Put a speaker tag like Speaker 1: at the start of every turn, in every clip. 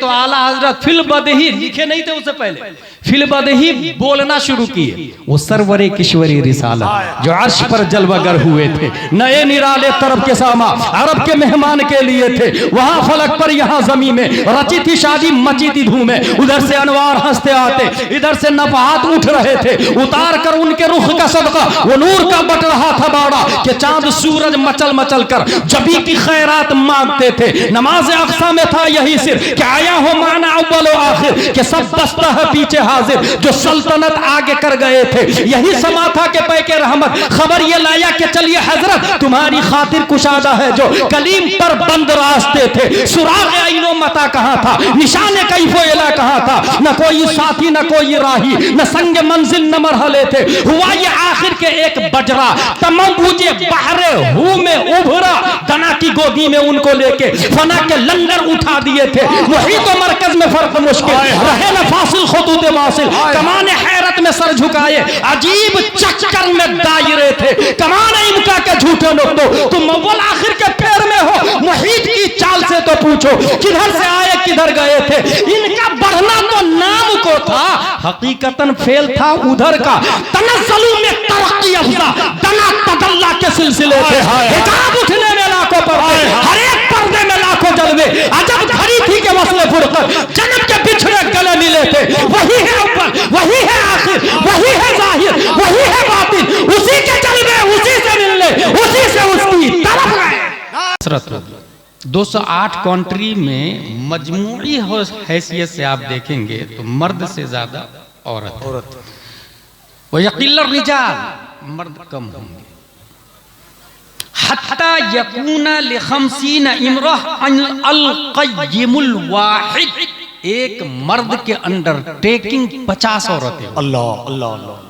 Speaker 1: तो आला हजरत फिल बदही लिखे नहीं थे उससे पहले, फिल बदही बोलना शुरू किए। वो सरवरे किश्वरी रिसालत जो अर्श पर जलवागर हुए थे, नए निराले तरफ के सामा अरब के मेहमान के लिए थे। वहां फलक पर यहाँ जमीन में रची थी शादी, मची थी धूमें। उधर से अनवार हंसते आते, इधर से नफहात उठ रहे थे। उतार कर उनके रुख का सदका वो नूर का बट रहा था बाड़ा कि चांद सूरज मचल मचल कर जबी की खैरात मांगते थे। नमाज अक्सा में था यही सिर कि आया हो माना अव्वल व आखिर कि सब बस्ता है पीछे हाजिर जो सल्तनत आगे कर गए थे। यही समा था कि पैके रहमत खबर ये लाया कि चलिए हजरत तुम्हारी खातिर कुशादा है जो कलीम पर बंद रास्ते थे। सुराग आइनो मता कहाँ था, निशाने कैफो इला कहाँ था, न कोई साथी न कोई राही न संग मंजिल न मरहले थे। हुआ ये आखिर के एक बजरा तमाम बूझे बहरे हु में उभरा, दना की गोदी में उनको लेके फना के लंगर उठा दिए थे। वही तो मरकज में फर्क मुश्किल रहे न फासिल खुतूत वासिल, कमाने हैरत में सर झुकाए अजीब चक्कर में दायरे थे। कमाने इनका के झूठे नुक्तों तुम अव्वल आखिर के पैर में हो, मुहीत की चाल से तो पूछो किधर से आए किधर गए थे। इनका बढ़ना तो नाम को था, हकीकतन फेल था उधर का। तनज़्ज़ुल में तरक्की अफ़ज़ा दना तदल्ला के सिलसिले थे। हिजाब उठने में लाखों पर्दे, हर एक पर्दे में लाखों जलवे। अजब घड़ी थी के मसले फुरक़त जन्नत के बिछड़े गले मिले थे। वही है अव्वल, वही है आखिर, वही है ज़ाहिर, वही है बातिन। उसी के जलवे, उसी से मिलने, उसी से उसकी तरफ गए। 208 कंट्री में मजमूई हैसियत से आप देखेंगे तो मर्द से ज्यादा औरत। वो यकील रिजाल, मर्द कम होंगे। हत्ता यकूना लिखमसीन इमरह अल क़य्यिमुल वाहिद, एक मर्द के अंडरटेकिंग 50 औरतें। अल्लाह अल्लाह अल्लाह।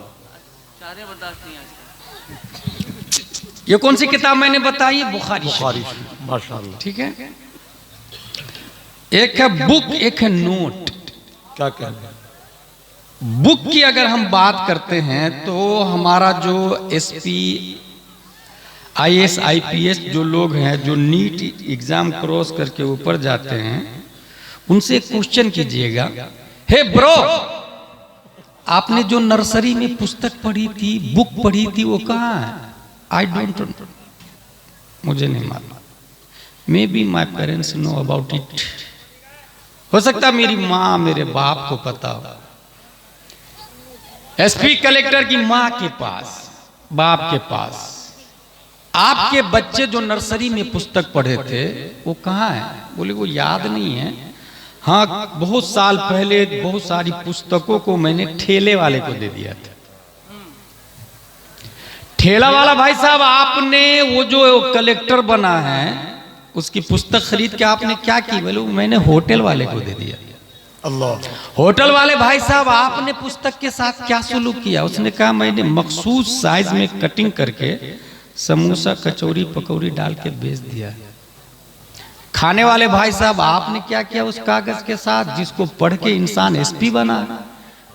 Speaker 1: ये कौन सी किताब मैंने बताई? बुखारी माशाअल्लाह। ठीक है, एक है बुक, एक है नोट। क्या क्या बुक की अगर हम बात करते हैं तो हमारा जो एसपी आईएएस आईपीएस जो लोग हैं जो नीट एग्जाम क्रॉस करके ऊपर जाते हैं उनसे क्वेश्चन कीजिएगा, हे ब्रो आपने जो नर्सरी में पुस्तक पढ़ी थी, बुक पढ़ी थी, वो कहाँ है? आई डोंट नो, मुझे नहीं मालूम। May be my parents know about it, हो सकता मेरी माँ मेरे बाप को पता हो। एसपी कलेक्टर की माँ के पास, बाप के पास आपके बच्चे जो नर्सरी में पुस्तक पढ़े थे वो कहाँ है? बोले वो याद नहीं है। हाँ, बहुत साल पहले बहुत सारी पुस्तकों को मैंने ठेले वाले को दे दिया था। ठेला वाला भाई साहब आपने वो जो कलेक्टर बना है उसकी पुस्तक खरीद के आपने क्या की? बोले मैंने होटल वाले को दे दिया। अल्लाह। होटल वाले भाई साहब आपने पुस्तक के साथ क्या सुलूक किया? उसने कहा मैंने मखसूस साइज में कटिंग करके समोसा कचौरी पकौड़ी डाल के बेच दिया। खाने वाले भाई साहब आपने क्या किया उस कागज के साथ जिसको पढ़ के इंसान एसपी बना?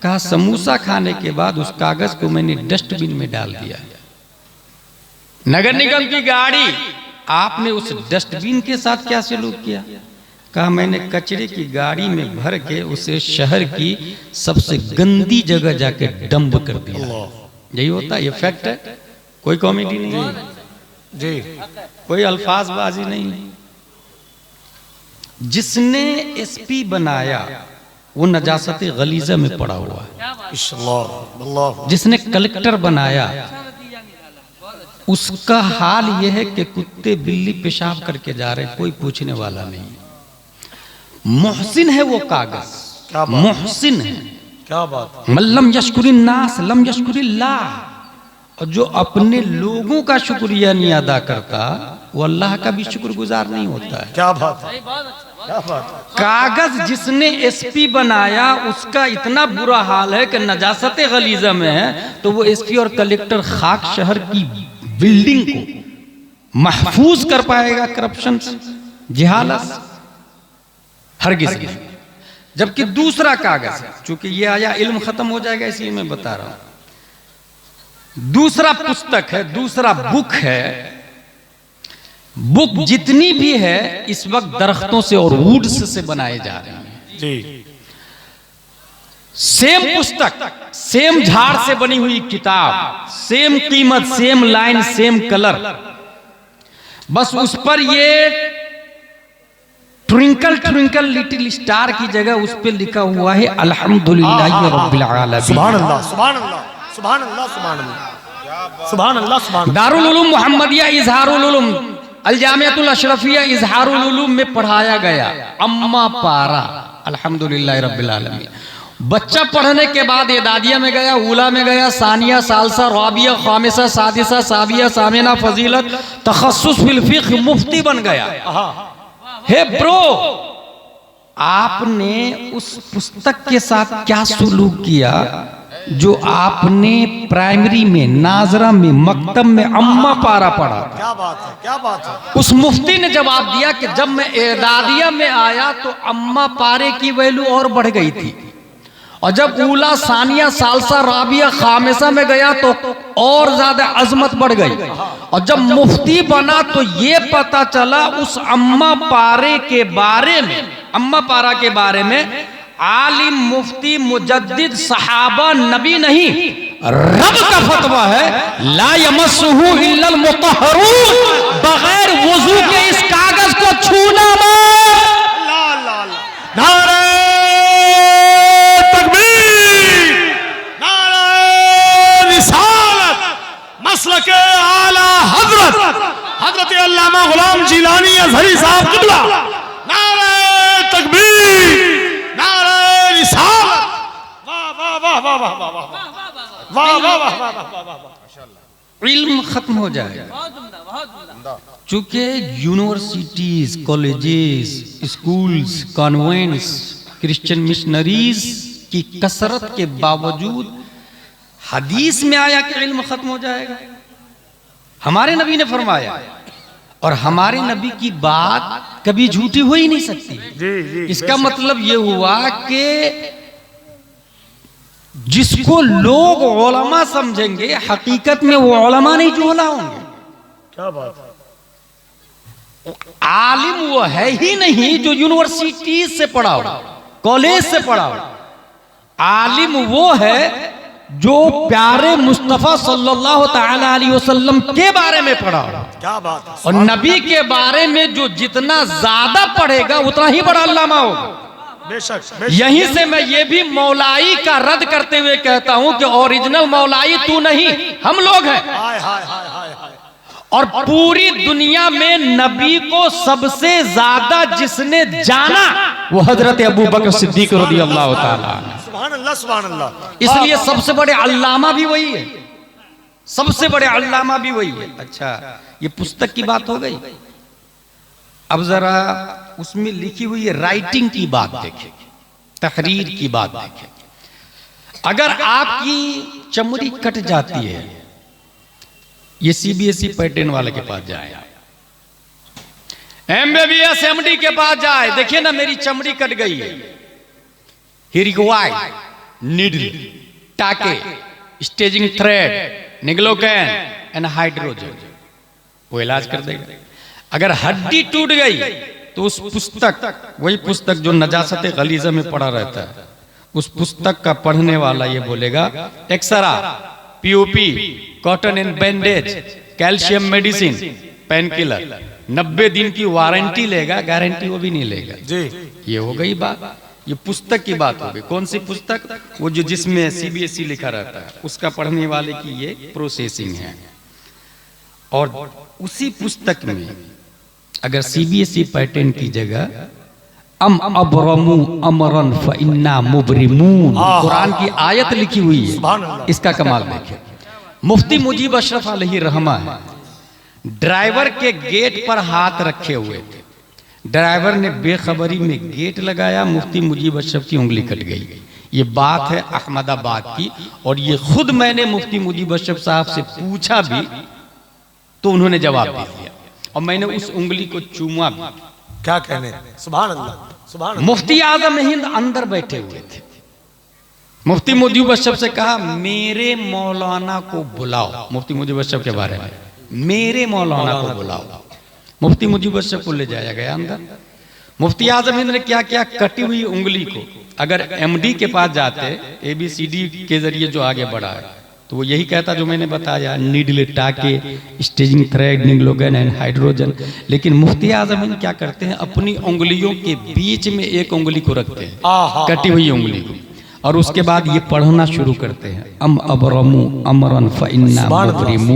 Speaker 1: कहा समोसा खाने के बाद उस कागज को मैंने डस्टबिन में डाल दिया। नगर निगम की गाड़ी आपने उस डस्टबिन के साथ क्या सलूक किया? कहा मैंने कचरे की गाड़ी में भर के उसे शहर की सबसे गंदी जगह जाके डंप कर दिया। यही होता है, ये फैक्ट है, कोई कॉमेडी नहीं है जी, कोई अल्फाजबाजी नहीं। जिसने एसपी बनाया वो नजासत गलीजा में पड़ा हुआ है। जिसने कलेक्टर बनाया उसका हाल यह है कि कुत्ते बिल्ली पेशाब करके जा रहे, कोई पूछने वाला नहीं। मोहसिन है वो कागज, मोहसिन है। क्या बात। मल्लम यशकुरिन नास लम यशकुरिल्लाह, और जो अपने लोगों का शुक्रिया नहीं अदा करता वो अल्लाह का भी शुक्रगुजार नहीं होता है। क्या बात है, क्या बात। कागज जिसने एसपी बनाया उसका इतना बुरा हाल है कि नजासत गलीजा में है तो वो एसपी और कलेक्टर खाक शहर की बिल्डिंग को महफूज कर पाएगा करप्शन जिहालत? हरगिज़ नहीं। जबकि दूसरा कागज है, चूंकि ये आया इल्म खत्म हो जाएगा इसलिए मैं बता रहा हूं। दूसरा पुस्तक है, दूसरा बुक है। बुक जितनी भी है इस वक्त दरख्तों से और वुड्स से बनाए जा रहे हैं।
Speaker 2: जी।
Speaker 1: सेम पुस्तक, सेम झाड़ से बनी हुई किताब, सेम कीमत, सेम लाइन, सेम कलर, बस उस पर ये ट्विंकल ट्विंकल लिटिल स्टार की जगह उस पर लिखा हुआ है अल्हम्दुलिल्लाह रब्बिल आलमीन।
Speaker 2: सुभान अल्लाह, सुभान अल्लाह, सुभान अल्लाह, सुभान अल्लाह, सुभान अल्लाह, सुभान।
Speaker 1: दारुल उलूम मोहम्मदिया इजहारुल उलूम अल जामिअतुल अशरफिया इजहारुल उलूम में पढ़ाया गया अम्मा पारा अल्हम्दुलिल्लाह रब्बिल आलमीन। बच्चा पढ़ने के बाद एदादिया में गया, उला में गया, सानिया, सालसा, राबिया, खामिसा, सादिसा, साबिया, सामिना, फजीलत, तखस्सुस फिल फिक्ह, मुफ्ती बन गया। हे ब्रो, आपने उस पुस्तक के साथ क्या सुलूक किया जो आपने प्राइमरी में, नाजरा में, मकतब में अम्मा पारा पढ़ा?
Speaker 2: क्या बात है, क्या बात है।
Speaker 1: उस मुफ्ती ने जवाब दिया कि जब मैं एदादिया में आया तो अम्मा पारे की वैल्यू और बढ़ गई थी, और जब उला, सानिया, सालसा, राबिया, खामिसा में गया तो और ज्यादा अजमत बढ़ गई, और जब मुफ्ती बना तो ये पता चला उस अम्मा पारे के बारे में, अम्मा पारा के बारे में आलिम, मुफ्ती, मुजद्दिद, सहाबा, नबी नहीं, रब का फतवा है, ला यमस्सुहु इल्लल मुतहहरून, बगैर वुजू के इस कागज को छूना मत।
Speaker 2: नारे तकबीर, नारे रिसालत, मसलके आला हजरत हजरत अल्लामा गुलाम जिलानी अज़हरी साहब क़िबला। नारे तकबीर, नारे रिसालत। वाह वाह वाह वाह वाह वाह वाह वाह वाह वाह वाह वाह।
Speaker 1: इल्म खत्म हो जाएगा, चूंकि universities, colleges, schools, convents, Christian missionaries की कसरत के बावजूद हदीस में आया कि इल्म खत्म हो जाएगा। हमारे नबी ने फरमाया, और हमारे नबी की बात कभी झूठी हो ही नहीं सकती। इसका मतलब यह हुआ कि जिसको लोग उलमा समझेंगे, हकीकत में वो उलमा नहीं जो होंगे।
Speaker 2: क्या बात है।
Speaker 1: आलिम वो है ही नहीं जो यूनिवर्सिटी से पढ़ा हो, कॉलेज से पढ़ा हो। आलिम वो है जो प्यारे मुस्तफा सल्लल्लाहु ताला अलैहि वसल्लम के बारे में पढ़ा हो।
Speaker 2: क्या बात है।
Speaker 1: और नबी के बारे में जो जितना ज्यादा पढ़ेगा उतना ही बड़ा अल्लामा होगा।
Speaker 2: बेशक,
Speaker 1: यहीं से मैं ये भी मौलाई का रद्द करते हुए कहता हूं कि ओरिजिनल मौलाई तू नहीं, हम लोग हैं।
Speaker 2: हाय हाय हाय हाय हाय।
Speaker 1: और पूरी दुनिया में नबी को सबसे ज्यादा जिसने जाना वो हजरत अबू बकर सिद्दीक रज़ियल्लाहु ताला।
Speaker 2: सुभान अल्लाह, सुभान अल्लाह।
Speaker 1: इसलिए सबसे बड़े अल्लामा भी वही है, सबसे बड़े अल्लामा भी वही है। अच्छा, ये पुस्तक की बात हो गई। अब जरा उसमें लिखी हुई राइटिंग की बात देखें, तहरीर की बात देखें। अगर आपकी चमड़ी कट जाती है, ये सीबीएसई पैटर्न वाले के पास जाए, एमबीबीएस एमडी के पास जाए, देखिए ना मेरी चमड़ी कट गई है, ही रिक्वायर्ड नीडल, टाके, स्टेजिंग थ्रेड, निग्लोकैन एंड हाइड्रोजन, वो इलाज कर देगा। अगर हड्डी टूट गई तो उस पुस्तक, वही पुस्तक जो नजासत गलीज़ा में पड़ा रहता है, उस पुस्तक का पढ़ने वाला ये बोलेगा x ray, POP, cotton and bandage, calcium medicine, painkiller, 90 दिन की वारंटी लेगा, गारंटी वो भी नहीं लेगा
Speaker 2: जी।
Speaker 1: ये हो गई बात। ये पुस्तक की बात हो गई। कौन सी पुस्तक? वो जो जिसमें सीबीएसई लिखा रहता है, उसका पढ़ने वाले की ये प्रोसेसिंग है। और उसी पुस्तक में अगर सीबीएसई पैटर्न की जगह अम अबरमू अमरन फइन्ना मुबरिमून, कुरान की आयत लिखी हुई है। इसका कमाल देखें। मुफ्ती मुजीब अशरफ अलैहि रहमा है, ड्राइवर के गेट पर हाथ रखे हुए थे, ड्राइवर ने बेखबरी में गेट लगाया, मुफ्ती मुजीब अशरफ की उंगली कट गई। ये बात है अहमदाबाद की, और ये खुद मैंने मुफ्ती मुजीब अशरफ साहब से पूछा भी तो उन्होंने जवाब दे दिया, और मैंने उस उंगली को चूमा भी।
Speaker 2: क्या कहने, सुभान अल्लाह, सुभान अल्लाह।
Speaker 1: मुफ्ती आजम हिंद अंदर बैठे हुए थे। मुफ्ती मुजीब अशरफ से कहा मेरे मौलाना को बुलाओ, मुफ्ती मुजीब अशरफ के बारे में, मेरे मौलाना को बुलाओ। मुफ्ती मुजीब अशरफ को ले जाया गया अंदर। मुफ्ती आजम हिंद ने क्या क्या कटी हुई उंगली को अगर एमडी के पास जाते ABCD के जरिए जो आगे बढ़ा है तो वो यही कहता जो मैंने बताया, नीडल टाके, स्टेजिंग थ्रेड, निग्लोगन एंड हाइड्रोजन। लेकिन मुफ्ती आजम हिंद क्या करते हैं, अपनी उंगलियों के बीच में एक उंगली को रखते हैं, कटी हुई उंगली को, और उसके बाद ये पढ़ना शुरू करते हैं, अम अबरमु अमरन फइन्ना मुबरिमू।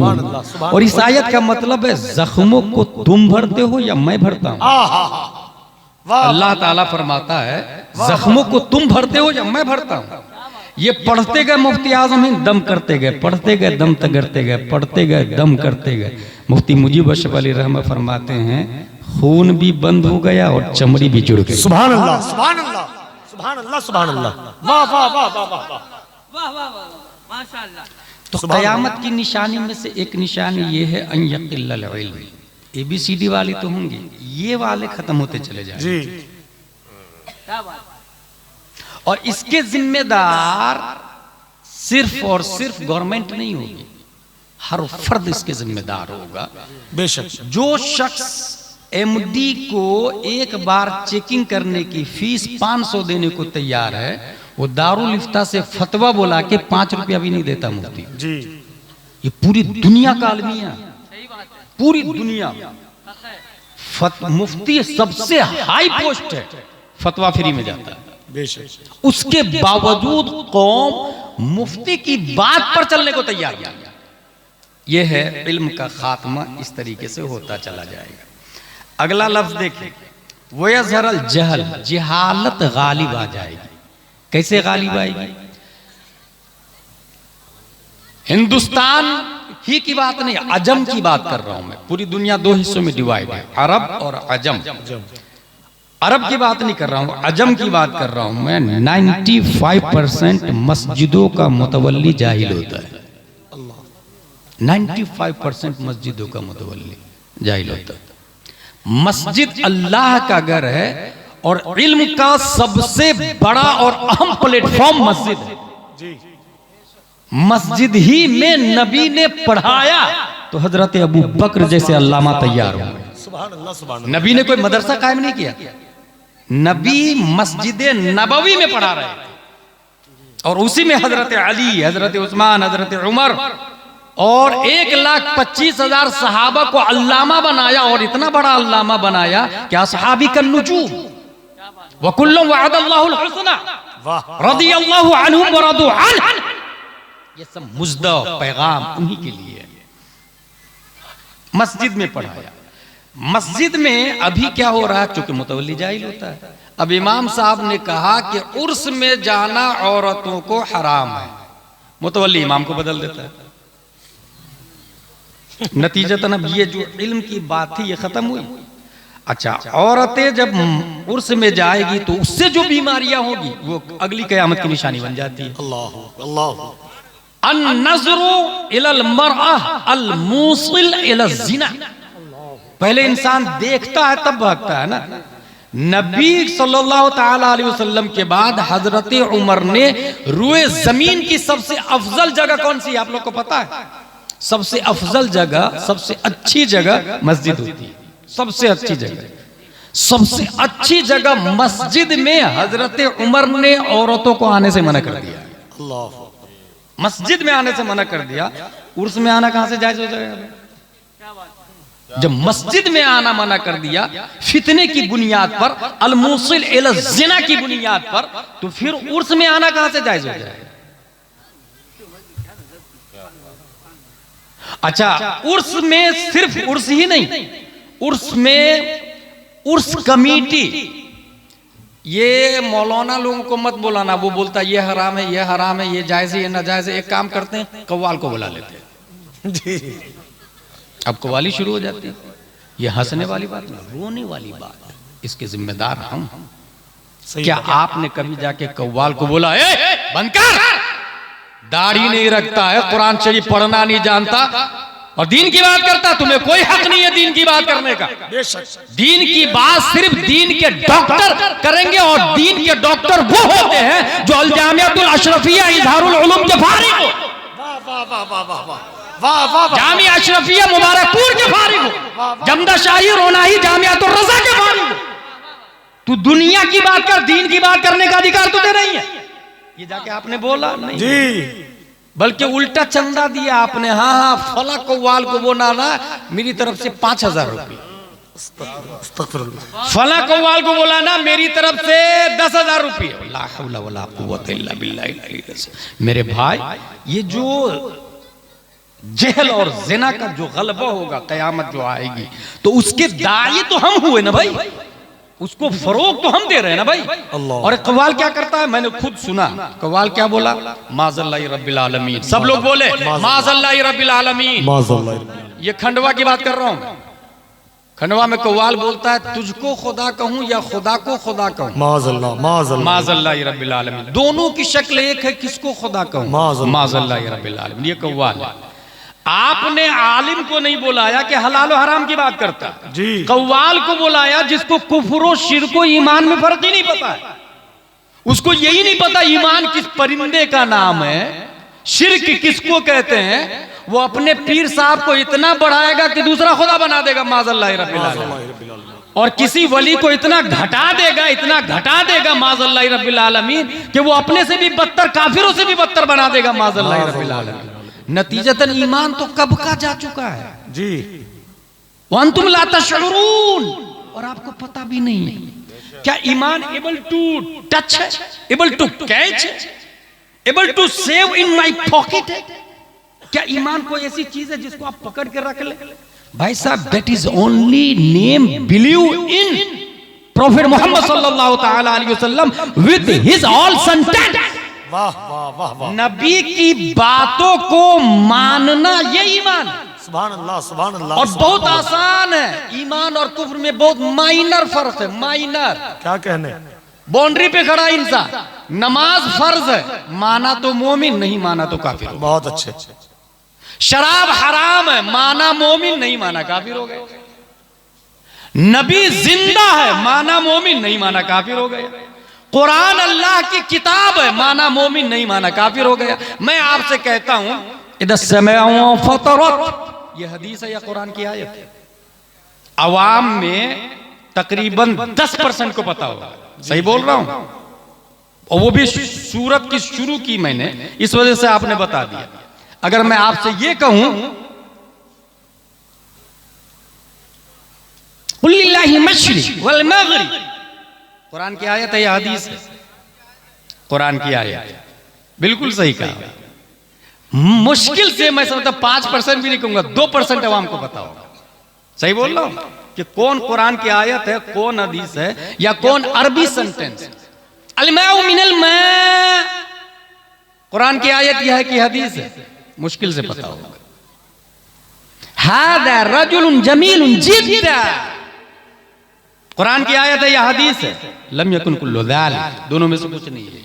Speaker 1: और इस आयत का मतलब है जख्मों को तुम भरते हो या मैं भरता हूँ। अल्लाह ताला फरमाता है जख्मों को तुम भरते हो या मैं भरता हूँ। ये पढ़ते गए मुफ्ती आजम हिंद, दम करते गए, पढ़ते गए, दम करते गए, पढ़ते गए, दम करते गए। मुफ्ती मुजीब अशरफ अली रहमत फरमाते हैं खून भी बंद हो गया और चमड़ी भी जुड़ गई।
Speaker 2: सुभान अल्लाह, सुभान अल्लाह, सुभान अल्लाह, सुभान अल्लाह, वाह वाह वाह वाह वाह वाह वाह वाह, माशाअल्लाह।
Speaker 1: तो कयामत की निशानी में से एक निशानी ये है अन यक़िल्लल इल्म। ABCD वाले तो होंगे, ये वाले खत्म होते चले जाएंगे
Speaker 2: जी।
Speaker 3: क्या बात।
Speaker 1: और इसके जिम्मेदार सिर्फ और सिर्फ गवर्नमेंट नहीं होगी, हर फर्द इसके जिम्मेदार होगा।
Speaker 2: बेशक
Speaker 1: जो शख्स MD को एक बार चेकिंग करने की फीस 500 देने को तैयार है, वो दारुल इफ्ता से फतवा बोला के 5 रुपया भी नहीं देता मुफ्ती
Speaker 2: जी।
Speaker 1: ये पूरी दुनिया का अलमिया, पूरी दुनिया मुफ्ती सबसे हाई पोस्ट है, फतवा फ्री में जाता है।
Speaker 2: बेशक
Speaker 1: उसके बावजूद कौम मुफ्ती की बात पर चलने को तैयार नहीं। यह है इल्म का खात्मा, इस तरीके से होता चला जाएगा। अगला लफ्ज देखें, वयज़हरल जहल, जहालत गालिब आ जाएगी। कैसे गालिब आएगी? हिंदुस्तान ही की बात नहीं, अजम की बात कर रहा हूं मैं। पूरी दुनिया 2 हिस्सों में डिवाइड है, अरब और अजम। अरब की बात नहीं कर रहा हूं, अजम की बात कर रहा हूं मैं। 95% मस्जिदों का मुतवल्ली जाहिल होता है। 95% मस्जिदों का मुतवल्ली जाहिल होता है। मस्जिद अल्लाह का घर है और इल्म का सबसे बड़ा और अहम प्लेटफॉर्म मस्जिद है। मस्जिद ही में नबी ने पढ़ाया तो हजरत अबू बकर जैसे अल्लामा तैयार हो गए।
Speaker 2: सुभान अल्लाह, सुभान अल्लाह।
Speaker 1: नबी ने कोई मदरसा कायम नहीं किया, नबी मस्जिद नबवी में पढ़ा रहे थे और उसी में हजरत अली, हजरत उस्मान, हजरत उमर और 1,25,000 सहाबा को अल्लामा बनाया। और इतना बड़ा अल्लामा बनाया कि असहाबी का नुजूम वकुल्लुम वअदल्लाहुल हुस्ना रदियल्लाहु अन्हुम व रदू अन्हु। ये सब मुज्दा पैगाम उन्हीं के लिए है। मस्जिद में पढ़ाया। मस्जिद में अभी क्या हो रहा है, चूंकि मुतवल्ली जाहिल होता है। अब इमाम साहब ने कहा कि उर्स में जाना औरतों को हराम है, मुतवल्ली इमाम को बदल देता है। नतीजतन अब ये जो इल्म की बात थी ये खत्म हुई। अच्छा, औरतें जब उर्स में जाएगी तो उससे जो बीमारियां होगी वो अगली कयामत की निशानी बन जाती है।
Speaker 2: अल्लाह अल्लाह।
Speaker 1: अन-नज़रु इलल मरअह अल-मूसिल इला ज़िना। पहले इंसान देखता है तब भागता है ना। नबी सल्लल्लाहु ताला अलैहि वसल्लम के बाद हजरत उमर ने रुए जमीन की सबसे अफजल जगह कौन सी है आप लोग को पता है? सबसे अफजल जगह, सबसे अच्छी जगह मस्जिद होती है। सबसे अच्छी जगह, सबसे अच्छी जगह मस्जिद में हजरत उमर ने औरतों को आने से मना कर दिया।
Speaker 2: अल्लाह,
Speaker 1: मस्जिद में आने से मना कर दिया। उर्स में आना कहां से जायज हो जाएगा? जब मस्जिद में आना मना कर दिया फितने की बुनियाद पर, अल-मूसिल इला ज़िना की बुनियाद पर, तो फिर उर्स में आना कहां से जायज हो जाएगा? अच्छा, उर्स में सिर्फ उर्स ही नहीं, उर्स में उर्स कमेटी, ये मौलाना लोगों को मत बोलाना, वो बोलता ये हराम है, ये हराम है, ये जायज है, ये नाजायज है। एक काम करते हैं, कव्वाल को बुला लेते हैं
Speaker 2: जी।
Speaker 1: अब कव्वाली शुरू हो जाती है। ये हंसने वाली बात नहीं, रोने वाली बात है। इसके जिम्मेदार हम। क्या आपने कभी जाके कव्वाल को बोला ए बंद कर, दाढ़ी नहीं रखता है, कुरान शरीफ पढ़ना नहीं जानता और दीन की बात करता, तुम्हें कोई हक नहीं है दीन की बात करने का? दीन की बात सिर्फ दीन के डॉक्टर करेंगे और दीन के डॉक्टर वो होते हैं जो अल जामिअतुल अशरफिया इजहारुल उलूम के फारिग हो। जामिया अशरफिया मुबारकपुर के फारिग हो, जमदा शाही रोनाही जामिअतुर रज़ा के फारिग हो। तू दुनिया की बात कर, दीन की बात करने का अधिकार तुझे नहीं है। ये जाके आपने बोला नहीं
Speaker 2: जी,
Speaker 1: बल्कि उल्टा चंदा दिया आपने। हाँ हाँ, फला कव्वाल को वो नाना मेरी तरफ से 5,000 रुपये,
Speaker 2: अस्तगफिरुल्लाह।
Speaker 1: फला कव्वाल को बोला ना मेरी तरफ से 10,000 रुपये। ला हौला वला कुव्वता इल्ला बिल्लाह। मेरे भाई, ये जो जहल और जिना का जो गलबा होगा, कयामत जो आएगी, तो उसके दाई तो हम हुए ना भाई, उसको फरोग तो हम दे रहे हैं ना भाई।
Speaker 2: अल्लाह।
Speaker 1: और कव्वाल क्या करता है, मैंने खुद सुना। कव्वाल क्या बोला? माज़ल्लाहि रब्बिल आलमीन। सब लोग बोले माज़ल्लाहि रब्बिल आलमीन।
Speaker 2: माज़ल्लाह।
Speaker 1: ये खंडवा की बात कर रहा हूं। खंडवा में कव्वाल बोलता है तुझको खुदा कहूं या खुदा को खुदा कहूं।
Speaker 2: माज़ल्लाह माज़ल्लाह
Speaker 1: माज़ल्लाहि रब्बिल आलमीन। दोनों की शक्ल एक है, किसको खुदा कहूं? माज़ल्लाहि रब्बिल आलमीन। ये कव्वाल है। आपने आलिम को नहीं बुलाया कि हलाल और हराम की बात करता
Speaker 2: जी,
Speaker 1: कव्वाल को बुलाया जिसको कुफ्र शिर्क को ईमान में फर्क ही नहीं पता है। उसको यही नहीं पता ईमान किस परिंदे का नाम है, शिर्क किसको कहते हैं। वो अपने पीर साहब को इतना बढ़ाएगा कि दूसरा खुदा बना देगा, माज़ल्लाहि रब्बिल आलमीन। और किसी वली को इतना घटा देगा माज़ल्लाहि रब्बिल आलमीन कि वो अपने से भी बदतर, काफिरों से भी बदतर बना देगा, माज़ल्लाहि रब्बिल आलमीन। नतीजतन ईमान तो कब का जा चुका है
Speaker 2: जी।
Speaker 1: वअंतुम ला तशउरून, और आपको पता भी नहीं है। क्या ईमान एबल टू टच है, एबल टू कैच है, able to save in my pocket है? क्या ईमान कोई ऐसी चीज है जिसको आप पकड़ के रख ले? भाई साहब, that is only name believe in prophet Muhammad सल्लल्लाहु ताला अलैहि वसल्लम विद हिज ऑल सेंटेंस।
Speaker 2: वाह वाह वाह वाह।
Speaker 1: नबी की बातों को मानना, ये ईमान।
Speaker 2: सुभान अल्लाह सुभान अल्लाह।
Speaker 1: और बहुत आसान है। ईमान और कुफ्र में बहुत माइनर फर्क है, माइनर।
Speaker 2: क्या कहने,
Speaker 1: बाउंड्री पे खड़ा इंसान। नमाज फर्ज है, माना तो मोमिन, नहीं माना तो काफिर।
Speaker 2: बहुत अच्छे।
Speaker 1: शराब हराम है, माना मोमिन, नहीं माना काफिर हो गए। नबी जिंदा है, माना मोमिन, नहीं माना काफिर हो गया। कुरान अल्लाह की किताब है, माना मोमिन, नहीं माना काफिर हो गया। मैं आपसे कहता हूं, इधर समय फतरत, ये हदीस है या कुरान की आयत है? अवाम में तकरीबन 10% को पता होगा, सही बोल रहा हूं? और वो भी सूरत की शुरू की मैंने, इस वजह से आपने बता दिया। अगर मैं आपसे ये कहूं कुल्लिल्लाहि मशरिक वल मगरिब, कुरान की आयत है या हदीस है? कुरान की आयत, बिल्कुल सही कहा। मुश्किल से मैं समझता 5% भी नहीं कहूंगा, 2% अवाम को पता होगा। सही बोल रहा हूं कि कौन कुरान की आयत है, कौन हदीस है, या कौन अरबी सेंटेंस है। अलमाउ मिनल मा, कुरान की आयत यह है कि हदीस है, मुश्किल से पता होगा। हादा रजुलुन जमीलुन जिद्दा, कुरान की आयत है या हदीस है? लम यकुन कुल्लु ज़ालिक, दोनों में से कुछ नहीं है।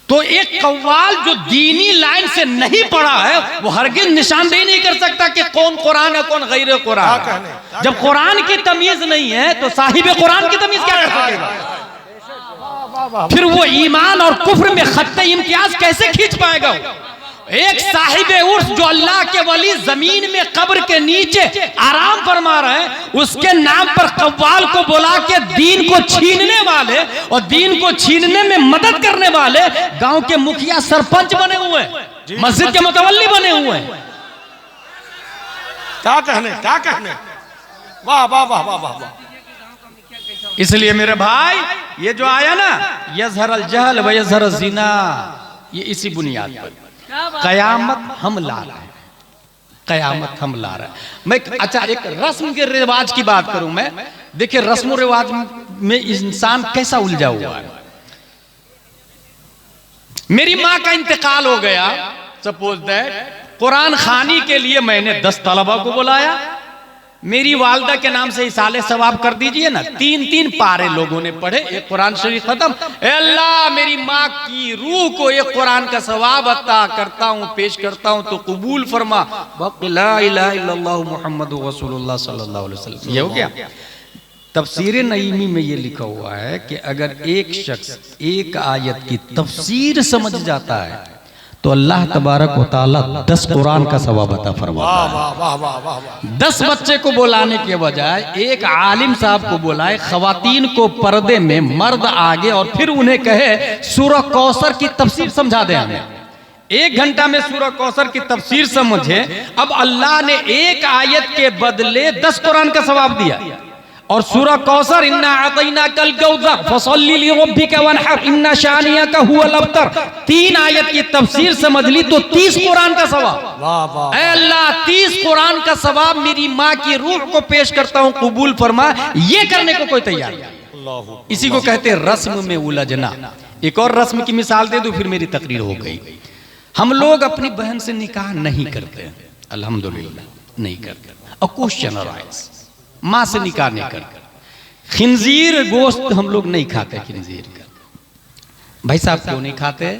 Speaker 1: तो एक कव्वाल जो दीनी लाइन से नहीं पढ़ा है, वो हरगिज निशानदेही नहीं कर सकता कि कौन कुरान है, कौन गैर कुरान। जब कुरान की तमीज नहीं है तो साहिब कुरान की तमीज क्या कर सकेगा? फिर वो ईमान और कुफ्र में खत्ते इम्तियाज कैसे खींच पाएगा? एक साहिब उर्स जो अल्लाह के वली जमीन में कब्र के नीचे आराम फरमा रहे हैं, उसके नाम पर कव्वाल को बुला के दीन को छीनने वाले और दीन को छीनने में मदद करने वाले गांव के मुखिया सरपंच बने हुए हैं, मस्जिद के मुतवल्ली बने हुए हैं।
Speaker 2: क्या कहने, क्या कहने। वाह वाह वाह वाह वाह वाह।
Speaker 1: इसलिए मेरे भाई, ये जो आया ना, यज़हर अल जहल व यज़हर अज़ ज़िना, ये इसी बुनियाद पर कयामत हम ला रहे हैं, कयामत हम ला रहे हैं। मैं अच्छा एक रस्म के रिवाज की बात करूं मैं। देखिए रस्म रिवाज में इंसान कैसा उलझा हुआ है। मेरी माँ का इंतकाल हो गया, सपोज दैट, कुरान खानी के लिए मैंने 10 तलबा को बुलाया। मेरी वालदा के नाम से इसाले सवाब कर दीजिए ना, 3-3 पारे लोगों ने पढ़े, एक कुरान शरीफ खत्म। अल्लाह मेरी माँ की रूह को एक कुरान का सवाब अता करता हूँ, पेश करता हूँ, तो कबूल फरमा। ला इलाहा इल्लल्लाह मुहम्मदुर रसूलुल्लाह सल्लल्लाहु अलैहि वसल्लम। ये हो गया। तफसीर नईमी में ये लिखा हुआ है कि अगर एक शख्स एक आयत की तफसीर समझ जाता है तो तो अल्लाह तबारक व तआला 10 कुरान का सवाब अता फरमाता है।
Speaker 2: वाह वाह वाह वाह वाह।
Speaker 1: 10 बच्चे को बुलाने के बजाय एक आलिम साहब को बुलाए, खवातीन को पर्दे में, मर्द आगे, और फिर उन्हें कहे सूरह कौसर की तफसीर समझा दे हमें। 1 घंटा में सूरह कौसर की तफसीर समझे। अब अल्लाह ने एक आयत के बदले 10 कुरान का सवाब दिया। और सूरह कौसर, इन्ना अतैना कल कौसर फसल्ली लिरब्बिका वनहर इन्ना शानियका हुवल अब्तर, 3 आयत की तफसीर समझ ली तो 30 कुरान का सवाब।
Speaker 2: वाह वाह।
Speaker 1: ऐ अल्लाह, 30 कुरान का सवाब मेरी माँ की रूह को पेश करता हूँ, कबूल फरमा। ये करने को कोई तैयार नहीं। इसी को कहते हैं रस्म में उलझना। एक और रस्म की मिसाल दे दूं, फिर मेरी तकरीर हो गई। हम लोग अपनी बहन से निकाह नहीं करते, अल्हम्दुलिल्लाह नहीं करते। और क्वेश्चन अराइज, माँ से निकाह नहीं करते। खिंजीर गोश्त हम लोग नहीं खाते। खिंजीर का भाई साहब क्यों नहीं खाते?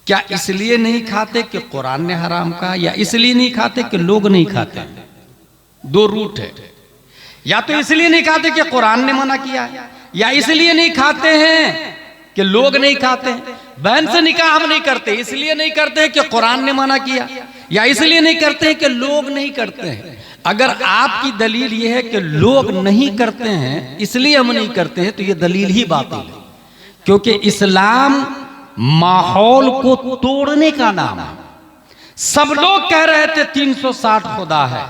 Speaker 1: क्या इसलिए नहीं खाते कि कुरान ने हराम कहा, या इसलिए नहीं खाते कि लोग नहीं खाते? 2 रूट है। या तो इसलिए नहीं खाते कि कुरान ने मना किया है, या इसलिए नहीं खाते हैं कि लोग नहीं खाते हैं। बहन से निकाह हम नहीं करते, इसलिए नहीं करते कि कुरान ने मना किया, या इसलिए नहीं करते हैं कि लोग नहीं करते हैं। अगर आपकी दलील यह है कि लोग नहीं करते हैं इसलिए हम नहीं करते हैं, तो यह दलील ही बातिल है। क्योंकि इस्लाम माहौल को तोड़ने का नाम है। सब लोग कह रहे थे 360 खुदा है,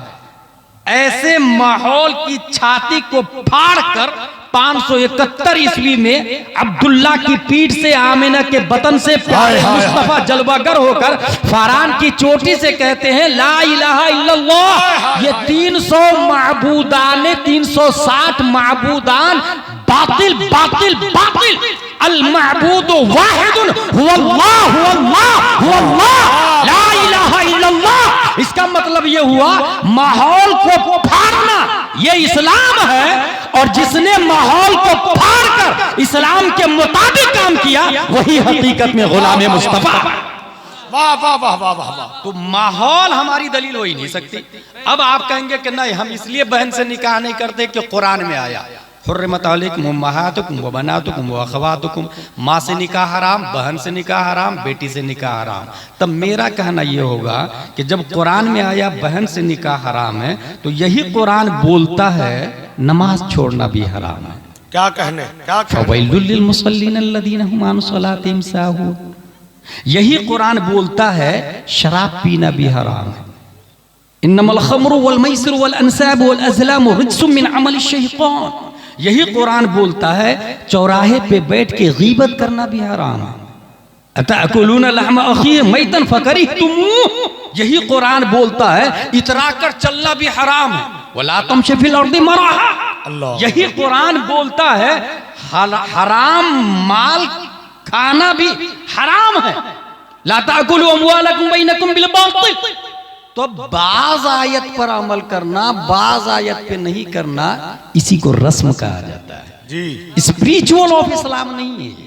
Speaker 1: ऐसे माहौल की छाती को फाड़कर 571 ईस्वी में अब्दुल्ला की पीठ से, आमिना के बतन से मुस्तफा जलवागर होकर फारान की चोटी से कहते हैं ला इलाहा इल्लल्लाह। ये 300 माबूदान, 360 माबूदान बातिल बातिल बातिल। अल माबूद वाहिदुन हुवल्लाह हुवल्लाह हुवल्लाह ला इलाहा इल्लल्लाह। इसका मतलब ये हुआ माहौल को फाड़ना ये इस्लाम है, और जिसने माहौल को फाड़कर इस्लाम के मुताबिक काम किया वही हकीकत में गुलाम मुस्तफा।
Speaker 2: वाह वाह वाह वाह वाह वाह।
Speaker 1: तो माहौल हमारी दलील हो ही नहीं सकती। अब आप कहेंगे कि नहीं, हम इसलिए बहन से निकाह नहीं करते कि कुरान में आया हुर्रिमत अलैकुम उम्महातुकुम व बनातुकुम व अखवातुकुम। माँ से निकाह हराम, बहन से निकाह हराम, बेटी से निकाह हराम। तब मेरा कहना यह होगा कि जब कुरान में आया बहन से निकाह हराम है, तो यही कुरान बोलता है नमाज छोड़ना भी हराम है।
Speaker 2: क्या कहने, क्या कहने?
Speaker 1: फवैलुल लिल मुसल्लीन अल्लज़ीना हुम अन सलातिहिम साहून। यही कुरान बोलता है शराब पीना भी हराम है। इन्नमल खम्रु वल मैसिरु वल अंसाब वल अज़लामु रिज्सुम मिन अमलि शैतान। यही कुरान बोलता है चौराहे पे बैठ के गीबत करना भी हराम है। अतअकुलूना लहम अखी मैतन फकरिहतुमूह। यही कुरान बोलता है इतरा कर चलना भी हराम है। वला तमशी फिल अर्दि मराहा। यही कुरान बोलता है हराम माल खाना भी हराम है। ला ताकुलू अमवालकुम बैनकुम बिल बातिल। तो बाज आयत पर अमल करना, बाज आयत पे नहीं करना, इसी को रस्म कहा जाता है
Speaker 2: जी।
Speaker 1: स्पिरिचुअल ऑफ इस्लाम नहीं है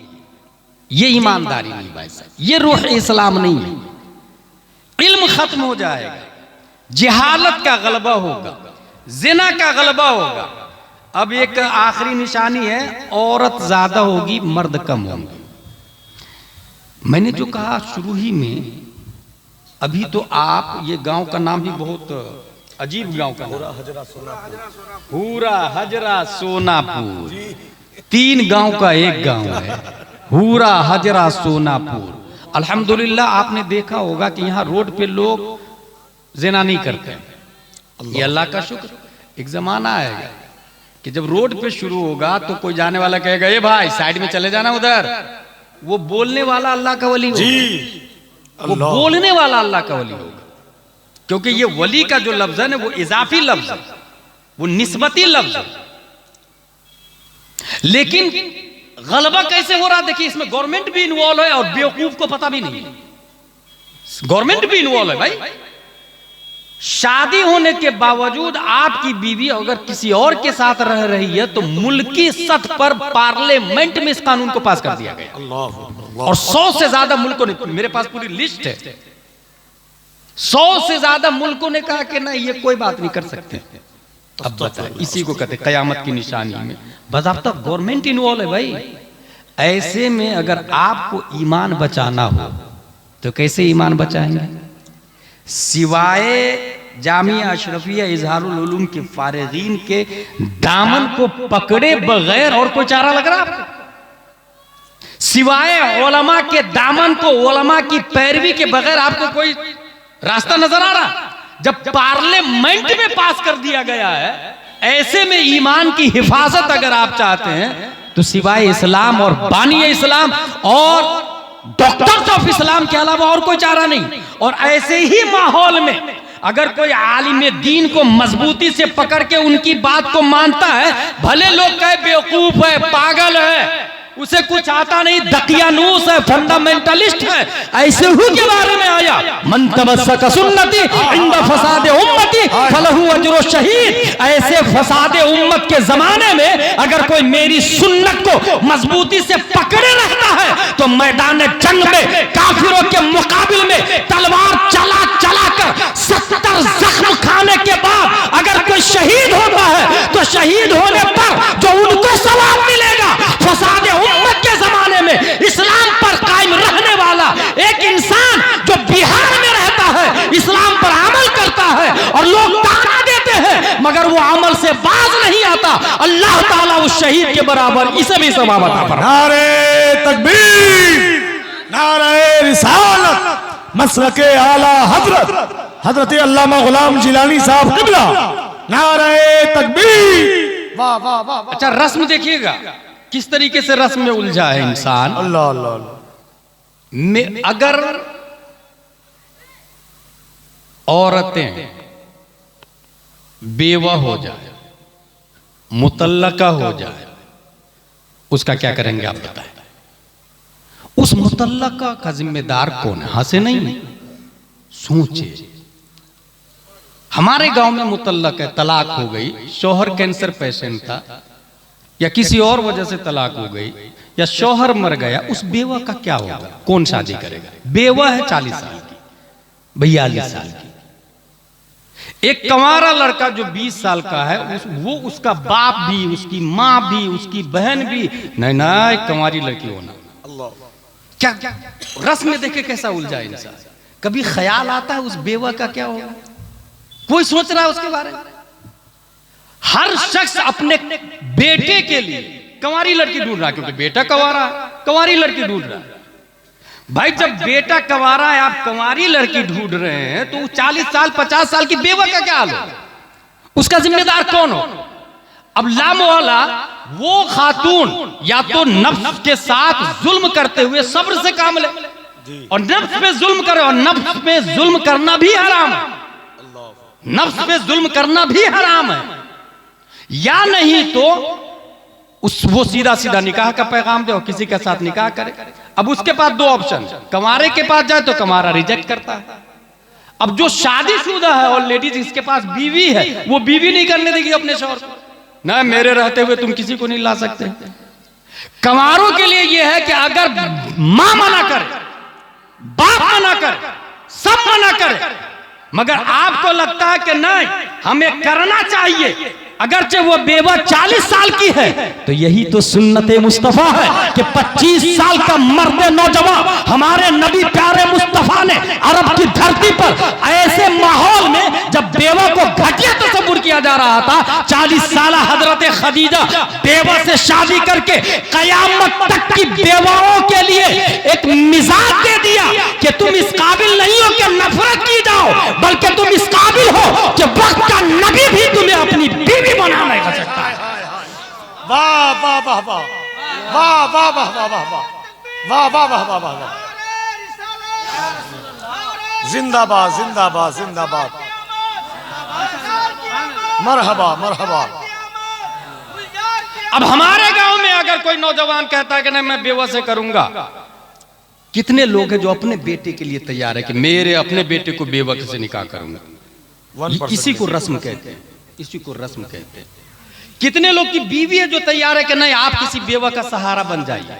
Speaker 1: ये ईमानदारी नहीं भाई साहब, ये रूह इस्लाम नहीं है। इल्म खत्म हो जाएगा, जिहालत का गलबा होगा, जिना का गलबा होगा। अब एक आखिरी निशानी है, औरत ज्यादा होगी मर्द कम होंगे। मैंने जो कहा शुरू ही में, अभी तो आप ये गांव का नाम भी बहुत अजीब गांव का नाम, हुरा हजरा सोनापुर। 3 गांव का एक गांव है, हुरा हजरा सोनापुर। अल्हम्दुलिल्लाह आपने देखा होगा कि यहाँ रोड पे लोग ज़िना नहीं करते हैं। ये अल्लाह का शुक्र। एक जमाना आएगा कि जब रोड पे शुरू होगा तो कोई जाने वाला कहेगा ए भाई साइड में चले जाना उधर। वो बोलने वाला अल्लाह का वली होगा, वो बोलने वाला अल्लाह का वली होगा। क्योंकि ये वली का जो लफ्ज है ना, वो इजाफी लफ्ज है, वो निस्बती लफ्ज है। लेकिन गलबा कैसे हो रहा देखिए, इसमें गवर्नमेंट भी इन्वॉल्व है और बेवकूफ को पता भी नहीं है। गवर्नमेंट भी इन्वॉल्व है भाई। शादी होने के बावजूद आपकी बीवी अगर किसी और के साथ रह रही है तो मुल्की सतह पर पार्लियामेंट में इस कानून को पास कर दिया गया। और 100 से ज्यादा मुल्कों ने, मेरे पास पूरी लिस्ट है, 100 से ज्यादा मुल्कों ने कहा कि नहीं ये कोई बात नहीं कर सकते। अब बताए, इसी को कहते कयामत की निशानी में बाज़ाब्ता गवर्नमेंट इन्वॉल्व है भाई। ऐसे में अगर आपको ईमान बचाना हो तो कैसे ईमान बचाएंगे? सिवाय जामिया अशरफिया इजहारुल उलूम के फारिगीन के दामन को पकड़े बगैर और कोई चारा लग रहा आपको? सिवाय उलमा के दामन को, उलमा की पैरवी के बगैर आपको कोई रास्ता नजर आ रहा? जब पार्लियामेंट में पास कर दिया गया है, ऐसे में ईमान की हिफाजत अगर आप चाहते हैं तो सिवाय इस्लाम और बानी इस्लाम और डॉक्टर्स ऑफ इस्लाम के अलावा और कोई चारा नहीं। और ऐसे ही माहौल में अगर कोई आलिम दीन को मजबूती से पकड़ के उनकी बात को मानता है, भले लोग कहे बेवकूफ है, पागल है, उसे कुछ आता नहीं, दकियानूस है, फंडामेंटलिस्ट है, ऐसे ही के बारे में आया मन तमस्सक सुन्नती इंद फसाद उम्मती फलहु अजर शहीद। ऐसे फसाद उम्मत के जमाने में अगर कोई मेरी सुन्नत को मजबूती से पकड़े रहता है तो मैदान जंग में काफिरों के मुकाबिल में तलवार चला चला कर 70 जख्म खाने के बाद अगर कोई शहीद होता है तो शहीद होने पर जो उनको सवाब मिलेगा, फसाद उम्मत के जमाने में इस्लाम पर कायम रहने वाला एक इंसान जो बिहार में रहता है, इस्लाम पर अमल करता है और लोग ताना देते हैं मगर वो अमल से बाज नहीं आता, अल्लाह ताला उस शहीद के बराबर इसे भी सवाब अता फरमाए।
Speaker 2: नारे तकबीर, नारे रिसालत, मसलके आला हजरत अल्लामा गुलाम जिलानी साहब क़िबला, नारे तकबीर। वाह वाह वाह।
Speaker 1: अच्छा, रस्म देखिएगा किस तरीके से रस्म में उलझा है इंसान।
Speaker 2: अल्लाह अल्लाह।
Speaker 1: में अगर औरतें बेवा हो जाए, मुतल्लका हो जाए, उसका क्या करेंगे आप बताएं? उस मुतल्लका का जिम्मेदार कौन है? हंसे नहीं, सोचे। हमारे गांव में मुतल्लक है, तलाक हो गई, शौहर कैंसर पेशेंट था या किसी और वजह से तलाक हो गई या शौहर मर गया, उस बेवा का क्या होगा? कौन शादी करेगा? बेवा है 40 साल की, 42 साल की। एक कंवारा लड़का जो 20 साल का है, वो उसका बाप भी, उसकी माँ भी, उसकी बहन भी नहीं ना, एक कंवारी लड़की होना। क्या क्या रस्म में देखे कैसा उलझा इंसान। कभी ख्याल आता है उस बेवा का क्या होगा? कोई सोच रहा है उसके बारे में? हर शख्स अपने बेटे के लिए कंवारी लड़की ढूंढ रहा, क्योंकि बेटा कंवारा, कंवारी लड़की ढूंढ रहा। भाई जब बेटा कंवारा है, आप कंवारी लड़की ढूंढ रहे हैं, तो 40 साल 50 साल की बेवा का क्या हाल हो? उसका जिम्मेदार कौन हो? अब लामोला वो खातून या तो नफ्स के साथ जुल्म करते हुए सब्र से काम ले, और नफ्स पे जुल्म करे, और नफ्स पे जुल्म करना भी हराम है, नफ्स पे जुल्म करना भी हराम है, या नहीं तो वो सीधा सीधा निकाह का पैगाम दे और किसी के साथ निकाह करे। अब उसके पास 2 ऑप्शन, कंवारे के पास जाए तो कंवारा रिजेक्ट करता है। अब जो शादीशुदा है और लेडीज इसके पास बीवी है, वो बीवी नहीं करने देगी अपने शौहर को, ना मेरे रहते हुए तुम किसी को नहीं ला सकते। कंवारों के लिए यह है कि अगर मां मना करे, बाप मना करे, सब मना करे, मगर आपको लगता है कि नहीं हमें करना चाहिए, अगरचे वो बेवा 40 साल की है, तो यही तो सुन्नत मुस्तफा है कि 25 साल का मर्द नौजवान हमारे नबी प्यारे मुस्तफा ने अरब की धरती पर ऐसे माहौल में जब बेवा को घटिया तस्वुर किया जा रहा था, 40 साल हजरत खदीजा बेवा से शादी करके कयामत तक की बेवाओं के लिए एक मिजाज दे दिया कि तुम इस काबिल नहीं हो कि नफरत की जाओ, बल्कि तुम इस काबिल हो कि वक्त का नबी भी तुम्हें अपनी बीवी बना नहीं कर सकता है।
Speaker 2: वाह वाह वाह वाह वाह वाह वाह वाह वाह वाह वाह वाह वाह वाह वाह। जिंदाबाद जिंदाबाद जिंदाबाद, मरहबा मरहबा।
Speaker 1: अब हमारे गांव में अगर कोई नौजवान कहता है कि नहीं मैं बेवा से करूंगा, कितने लोग हैं जो अपने बेटे के लिए तैयार है कि मेरे अपने बेटे को बेवा से निकाह करूंगा। इसी को रस्म कहते हैं, इसी को रस्म कहते हैं। कितने लोग की बीवी है जो तैयार है कि नहीं आप किसी बेवा का सहारा बन जाइए।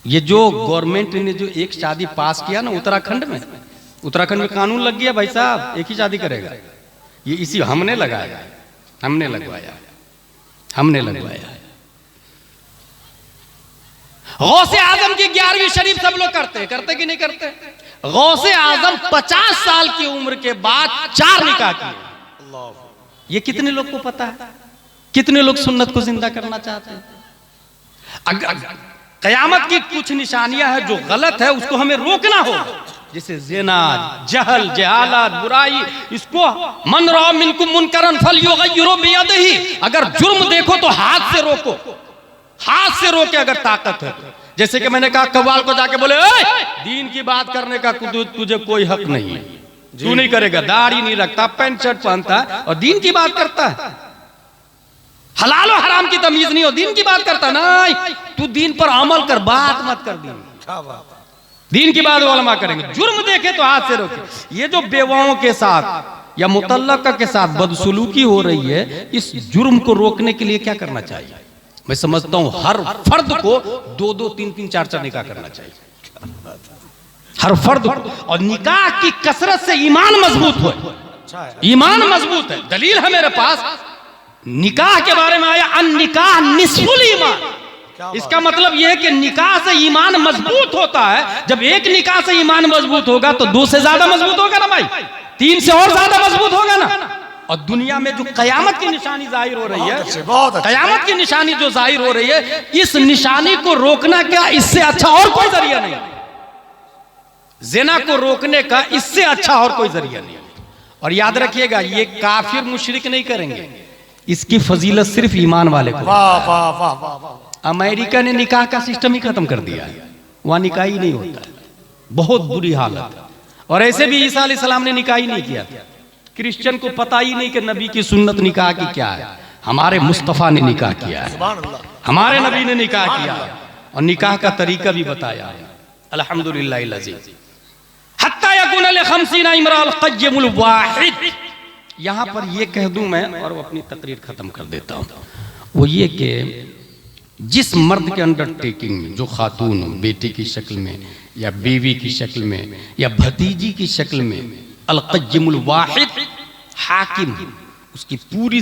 Speaker 1: ये जो गवर्नमेंट ने जो एक शादी पास किया ना उत्तराखंड में कानून लग गया भाई साहब, एक ही शादी करेगा। ये इसी हमने लगाया, हमने लगवाया। गौसे आजम की 11वीं शरीफ सब लोग करते कि नहीं करते? गौसे आजम 50 साल की उम्र के बाद 4 निकाह किए। ये कितने लोग को पता है? कितने लोग सुन्नत को जिंदा करना चाहते हैं? अगर कयामत की कुछ निशानियां हैं जो गलत है, उसको हमें रोकना होगा, जैसे ज़िना, जहल, जहालत, बुराई। इसको मन रअ मिनकुम मुनकरन फलयुगय्यिरहु बियदिही, अगर जुर्म देखो तो हाथ से रोको, हाथ से रोके अगर ताकत है। जैसे कि मैंने कहा कव्वाल को जाके बोले दीन की बात करने का तुझे कोई हक नहीं है, तू नहीं करेगा, दाढ़ी नहीं रखता, पैंट शर्ट पहनता है और दीन की बात करता है। हलाल और हराम की तमीज नहीं हो, दीन की बात करता नहीं, तू दीन पर अमल कर, बात मत कर। दीन की बात उलमा करेंगे। जुर्म देखे तो हाथ से रोके। ये जो बेवाओं के साथ या मुतल्लका के साथ बदसलूकी हो रही है, इस जुर्म को रोकने के लिए क्या करना चाहिए? मैं समझता हूं हर फर्द को 2-2, 3-3, 4-4 निकाह करना चाहिए, हर फर्द। और निकाह की कसरत से ईमान मजबूत हो, ईमान मजबूत है। दलील है मेरे पास, निकाह के बारे में आया अन निकाह निस्फुल ईमान। इसका मतलब यह है कि निकाह से ईमान मजबूत होता है। जब एक निकाह से ईमान मजबूत होगा तो 2 से ज्यादा मजबूत होगा ना भाई, 3 से और ज्यादा मजबूत होगा ना। और दुनिया में जो कयामत की निशानी जाहिर हो रही है, कयामत की निशानी जो जाहिर हो रही है, इस निशानी को रोकना क्या इससे अच्छा और कोई जरिया नहीं। ज़िना को रोकने का इससे अच्छा और कोई जरिया नहीं। और याद रखिएगा, ये काफिर मुशरिक नहीं करेंगे, इसकी फजीलत सिर्फ ईमान वाले को।
Speaker 2: वाह वाह वाह वाह वाह।
Speaker 1: अमेरिका ने निकाह का सिस्टम ही खत्म कर दिया है, वहां निकाह ही नहीं होता है, बहुत बुरी हालत। और ऐसे भी ईसा अलैहिस्सलाम ने निकाह ही नहीं किया। क्रिश्चियन को पता ही नहीं कि नबी की सुन्नत निकाह की क्या है। हमारे मुस्तफा ने निकाह किया है, हमारे नबी ने निकाह किया है, और निकाह का तरीका भी बताया है। अल्हम्दुलिल्लाह अज़ीज़। हत्ता यकुन ल-50 इम्राअल क़य्यमुल वाहिद। यहां पर ये कह दूं मैं और अपनी तकरीर खत्म कर देता हूं, वो ये कि जिस मर्द के अंडरटेकिंग में जो खातून हो, बेटी की शक्ल में या बीवी की शक्ल में या भतीजी की शक्ल में अल-क़य्यमुल वाहिद हाकिम, उसकी पूरी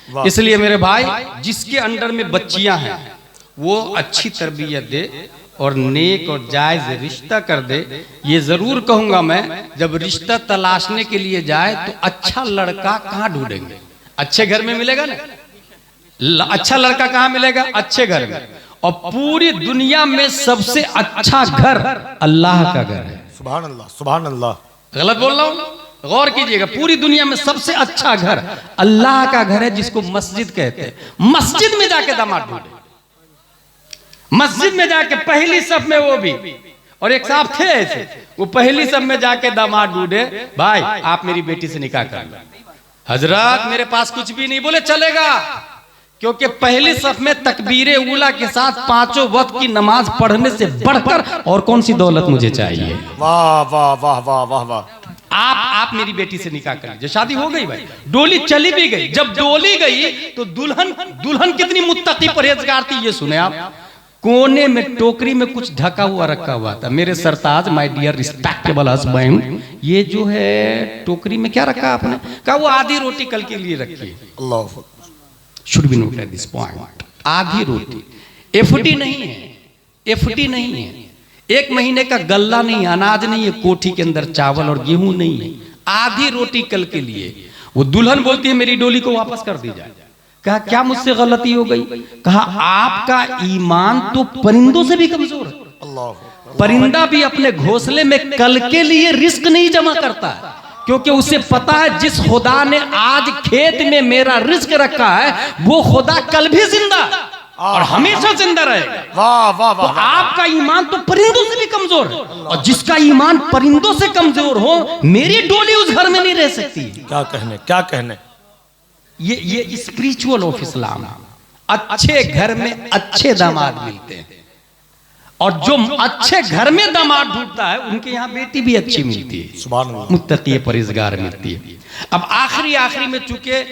Speaker 1: इसलिए मेरे भाई, जिसके अंडर में बच्चियां हैं वो अच्छी तरबियत दे और नेक और जायज रिश्ता कर दे। ये जरूर कहूंगा मैं, जब रिश्ता तलाशने के लिए जाए तो अच्छा लड़का कहाँ ढूंढेंगे? अच्छे घर में मिलेगा ना। अच्छा लड़का कहाँ मिलेगा? अच्छे घर में। और पूरी दुनिया में सबसे अच्छा घर अल्लाह का घर है।
Speaker 2: सुभान अल्लाह, सुभान अल्लाह।
Speaker 1: गलत बोल रहा हूं? गौर कीजिएगा, पूरी दुनिया में सबसे अच्छा घर अल्लाह का घर है, जिसको मस्जिद कहते हैं। मस्जिद में जाके दामाद ढूंढे, मस्जिद में जाके पहली सफ में, वो भी। और एक साहब थे ऐसे, वो पहली सफ में जाके दामाद ढूंढे, भाई आप मेरी बेटी से निकाह कर लो। हजरत मेरे पास कुछ भी नहीं, बोले चलेगा, क्योंकि पहली सफ में तकबीरे उला के साथ 5 वक्त की नमाज पढ़ने से बढ़कर और कौन सी दौलत मुझे चाहिए।
Speaker 2: वाह वाह वाह वाह वाह वाह।
Speaker 1: आप मेरी बेटी से निकाह कर लीजिए। शादी हो गई भाई, डोली चली भी गई। जब डोली गई तो दुल्हन कितनी मुत्तकी परहेजगार थी, ये सुने आप। कोने में टोकरी में कुछ ढका हुआ रखा हुआ था। मेरे सरताज, माय डियर रिस्पेक्टेबल हस्बैंड, ये जो है टोकरी में क्या रखा आपने? कहा वो आधी रोटी कल के लिए रखी।
Speaker 2: अल्लाह,
Speaker 1: should be note at this point. आधी रोटी, एफडी नहीं है, एफडी नहीं है, 1 महीने का गल्ला नहीं, अनाज नहीं है, कोठी के अंदर चावल और गेहूं नहीं है, आधी रोटी कल के लिए। वो दुल्हन बोलती है मेरी डोली को वापस कर दी जाए। कहा क्या मुझसे गलती हो गई? कहा आपका ईमान तो परिंदों से भी कमजोर है।
Speaker 2: अल्लाह
Speaker 1: परिंदा भी अपने घोंसले में कल के लिए रिस्क नहीं जमा करता है, क्योंकि उसे पता है जिस खुदा ने आज खेत में मेरा रिस्क रखा है वो खुदा कल भी जिंदा और हमेशा जिंदा रहेगा।
Speaker 2: वाह वाह
Speaker 1: तो
Speaker 2: वाह।
Speaker 1: आपका ईमान तो परिंदों से भी कमजोर है, और जिसका ईमान परिंदों से कमजोर हो मेरी डोली उस घर में नहीं रह सकती।
Speaker 2: क्या कहने क्या कहने।
Speaker 1: ये स्पिरिचुअल ऑफ इस्लाम। अच्छे घर में अच्छे दामाद मिलते हैं, और जो अच्छे घर में दामाद ढूंढता है उनके यहाँ बेटी भी अच्छी मिलती है,
Speaker 2: सुभान अल्लाह।
Speaker 1: मुत्तकी परहेजगार मिलती है। अब आखिरी में चूंकि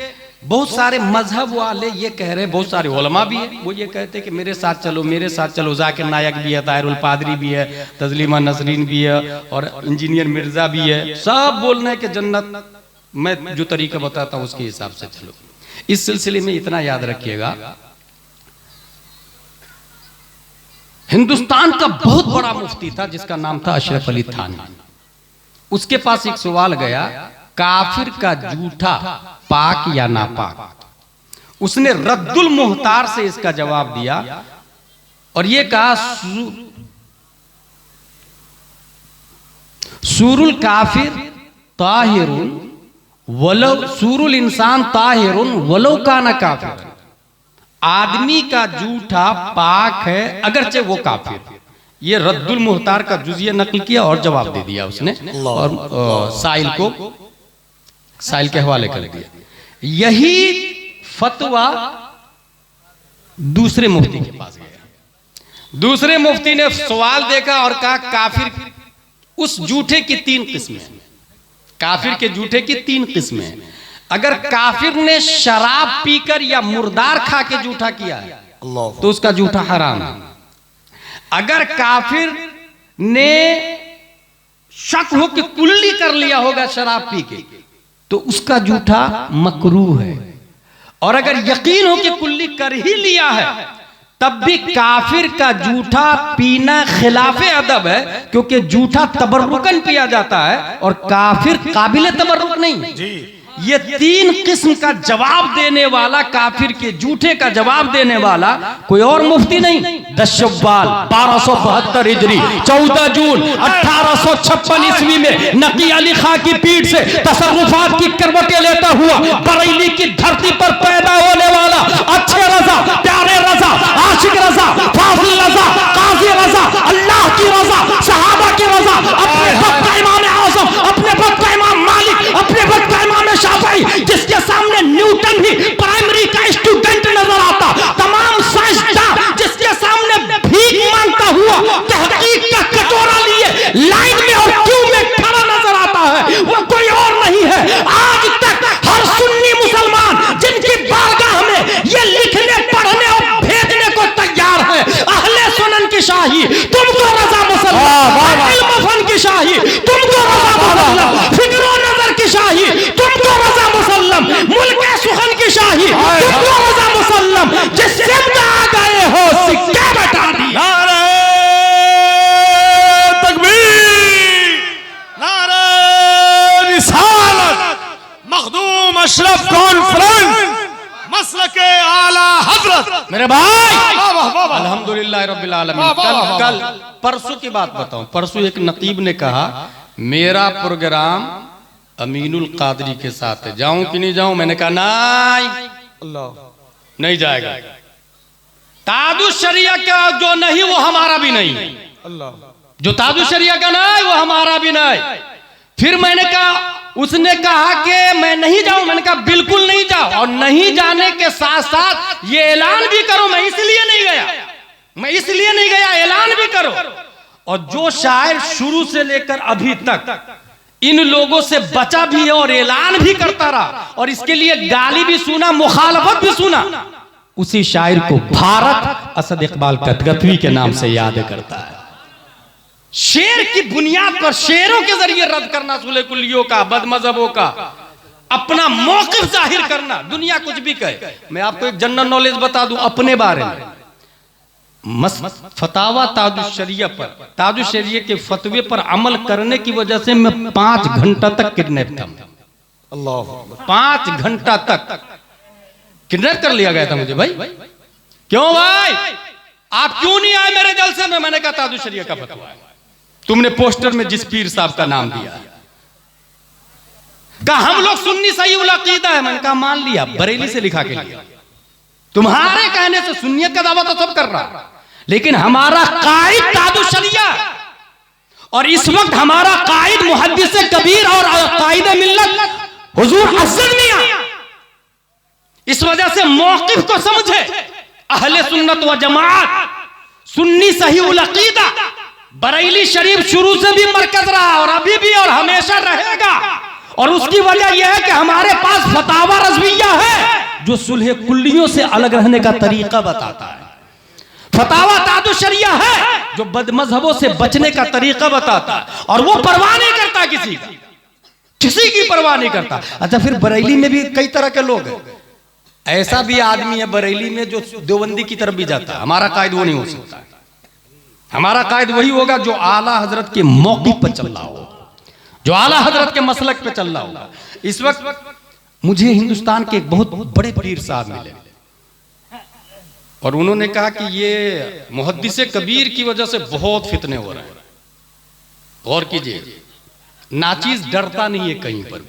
Speaker 1: बहुत सारे मजहब वाले ये कह रहे हैं, बहुत सारे उलमा भी है, वो ये कहते हैं कि मेरे साथ चलो मेरे साथ चलो। जाकिर नायक भी है, ताहिरुल पादरी भी है, तजलीमा नसरीन भी है, और इंजीनियर मिर्जा भी है। सब बोल रहे हैं कि जन्नत मैं जो तरीका बताता हूँ उसके हिसाब से चलो। इस सिलसिले में इतना याद रखिएगा, हिंदुस्तान का बहुत बड़ा मुफ्ती था जिसका नाम था अशरफ अली थानी। उसके पास एक सवाल गया, काफिर का जूठा पाक या नापाक? उसने रद्दुल मुहतार से इसका जवाब दिया और ये कहा सूरुल काफिर ताहिरुन वलो सूरुल इंसान ताहिरुन वलो काना काफिर। आदमी का जूठा पाक है अगरचे वो काफिर। ये रद्दुल मुहतार का जुजिया नकल किया और जवाब दे दिया उसने, और साइल के हवाले कर दिया। यही फतवा दूसरे मुफ्ती के पास गया। दूसरे मुफ्ती ने सवाल देखा और कहा काफिर उस जूठे की 3 किस्में हैं। काफिर के जूठे की 3 किस्में हैं। अगर काफिर ने शराब पीकर या मुर्दार खा के जूठा किया है तो उसका जूठा हराम है। अगर काफिर ने शक हो कि कुल्ली कर लिया होगा शराब पी के तो उसका जूठा मकरूह है, और अगर यकीन हो कि कुल्ली कर ही लिया है तब भी काफिर का जूठा पीना खिलाफे अदब है, क्योंकि जूठा तबर्रुकन पिया जाता है और काफिर काबिल तबर्रुक नहीं जी। ये 3 किस्म का जवाब देने वाला, काफिर के जूठे का जवाब देने वाला कोई और मुफ्ती नहीं। 10 शव्वाल 1272 हिजरी 14 जून 1856 ईस्वी में नकी अली खां की पीठ से तसर्रुफात की करवटें लेता हुआ बरेली की धरती पर पैदा होने वाला अच्छे रजा, प्यारे रजा, आशिक रजा, फाजिल रजा, काजी रजा, अल्लाह की रजा, सहाबा की रजा, अपने वक्त का इमाम आज़म, अपने वक्त का इमाम मालिक, अपने वक्त का इमाम शाफई, जिसके सामने न्यूटन भी प्राइमरी का स्टूडेंट नजर आता, तमाम साइंसदान जिसके सामने भीख मांगता हुआ तहकीक का कटोरा लिए लाइन में और क्यू में खड़ा नजर आता है, वो कोई और नहीं है। आज तक हर सुन्नी मुसलमान जिनकी बारगाह में ये लिखने पढ़ने और भेजने को तैयार है, अहले सुनन की शाही तुमको रजा मुसल्लम, इल्म फन की शाही तुमको रजा मुसल्लम, फिक्र नजर की शाही तुमको रजा मुसल्लम, मुल्क सुखन की शाही तुमको रजा मुसल्लम, जिससे आ गए हो सिक्के बता दिए।
Speaker 2: नारे तकबीर, नारे रिसालत, मखदूम अशरफ कॉन्फ्रेंस, मसलके आला हजरत।
Speaker 1: मेरे भाई अल्हम्दुलिल्लाह रब्बिल आलमीन। कल परसों की बात बताऊं, परसों एक नकीब ने कहा मेरा प्रोग्राम अमीनुल कादरी के साथ है, जाऊं कि नहीं जाऊं? मैंने कहा नहीं, अल्लाह नहीं जाएगा। तादुश शरिया का जो नहीं वो हमारा भी नहीं, अल्लाह जो तादुश शरिया का नहीं वो हमारा भी नहीं। फिर मैंने कहा, उसने कहा कि मैं नहीं जाऊं। मैंने कहा बिल्कुल नहीं जाओ, और नहीं जाने के साथ साथ ये ऐलान भी करो मैं इसलिए नहीं गया, मैं इसलिए नहीं गया, ऐलान भी करो। और जो शायर शुरू से लेकर अभी तक इन लोगों से बचा भी है और ऐलान भी करता रहा और इसके लिए गाली भी सुना, मुखालफत भी सुना, उसी शायर को भारत असद इकबाल कतगतवी के नाम से याद करता है। शेर की बुनियाद पर शेरों के जरिए रद्द करना सुले कुलियों का, बदमजहबों का, अपना मौक़िफ़ जाहिर करना, दुनिया कुछ भी कहे। मैं आपको एक जनरल नॉलेज बता दूं अपने बारे में। फतावा ताजुश शरिया पर, ताजुश शरिया के फतवे पर अमल करने की वजह से मैं 5 घंटा तक किडनैप था। अल्लाह 5 घंटा तक किडनैप कर लिया गया था मुझे भाई। क्यों भाई आप क्यों नहीं आए मेरे जलसे में? मैंने कहा तादु शरिया का फतवा है। तुमने पोस्टर में जिस पीर साहब का नाम दिया, कहा हम लोग सुन्नी सही उल अकीदा है। मैंने कहा मान लिया, बरेली से लिखा के लिया। तुम्हारे कहने से सुन्नियत का दावा तो सब कर रहा, लेकिन हमारा कायद तादु शरिया और इस वक्त हमारा कायद मुहद्दिस कबीर और कायद मिल्लत हुजूर हसन मियां, इस वजह से मौक़िफ़ को समझे। अहले सुन्नत व जमात सुन्नी सही उल अकीदा बरेली शरीफ शुरू से भी मरकज रहा और अभी भी और हमेशा रहेगा। और उसकी वजह यह है कि हमारे पास फतावा रज़विया है जो सुलह कुल्लियों से अलग रहने का तरीका बताता है। फतावा तादु शरिया है जो बदमज़हबों से बचने का तरीका बताता है, और वो परवाह नहीं करता किसी की परवाह नहीं करता। अच्छा, फिर बरेली में भी कई तरह के लोग हैं। ऐसा भी आदमी है बरेली में जो देवबंदी की तरफ भी जाता है। हमारा कायद वो नहीं हो सकता। हमारा कायद वही होगा जो आला हजरत के मौक़िफ़ पर चल रहा हो, जो आला हजरत के मसलक पे चल रहा होगा। इस वक्त मुझे हिंदुस्तान के एक बहुत बड़े पीर साहब मिले और उन्होंने कहा कि ये मुहद्दिस कबीर की वजह से बहुत फितने हो रहे हैं। गौर कीजिए, नाचीज डरता नहीं है कहीं पर।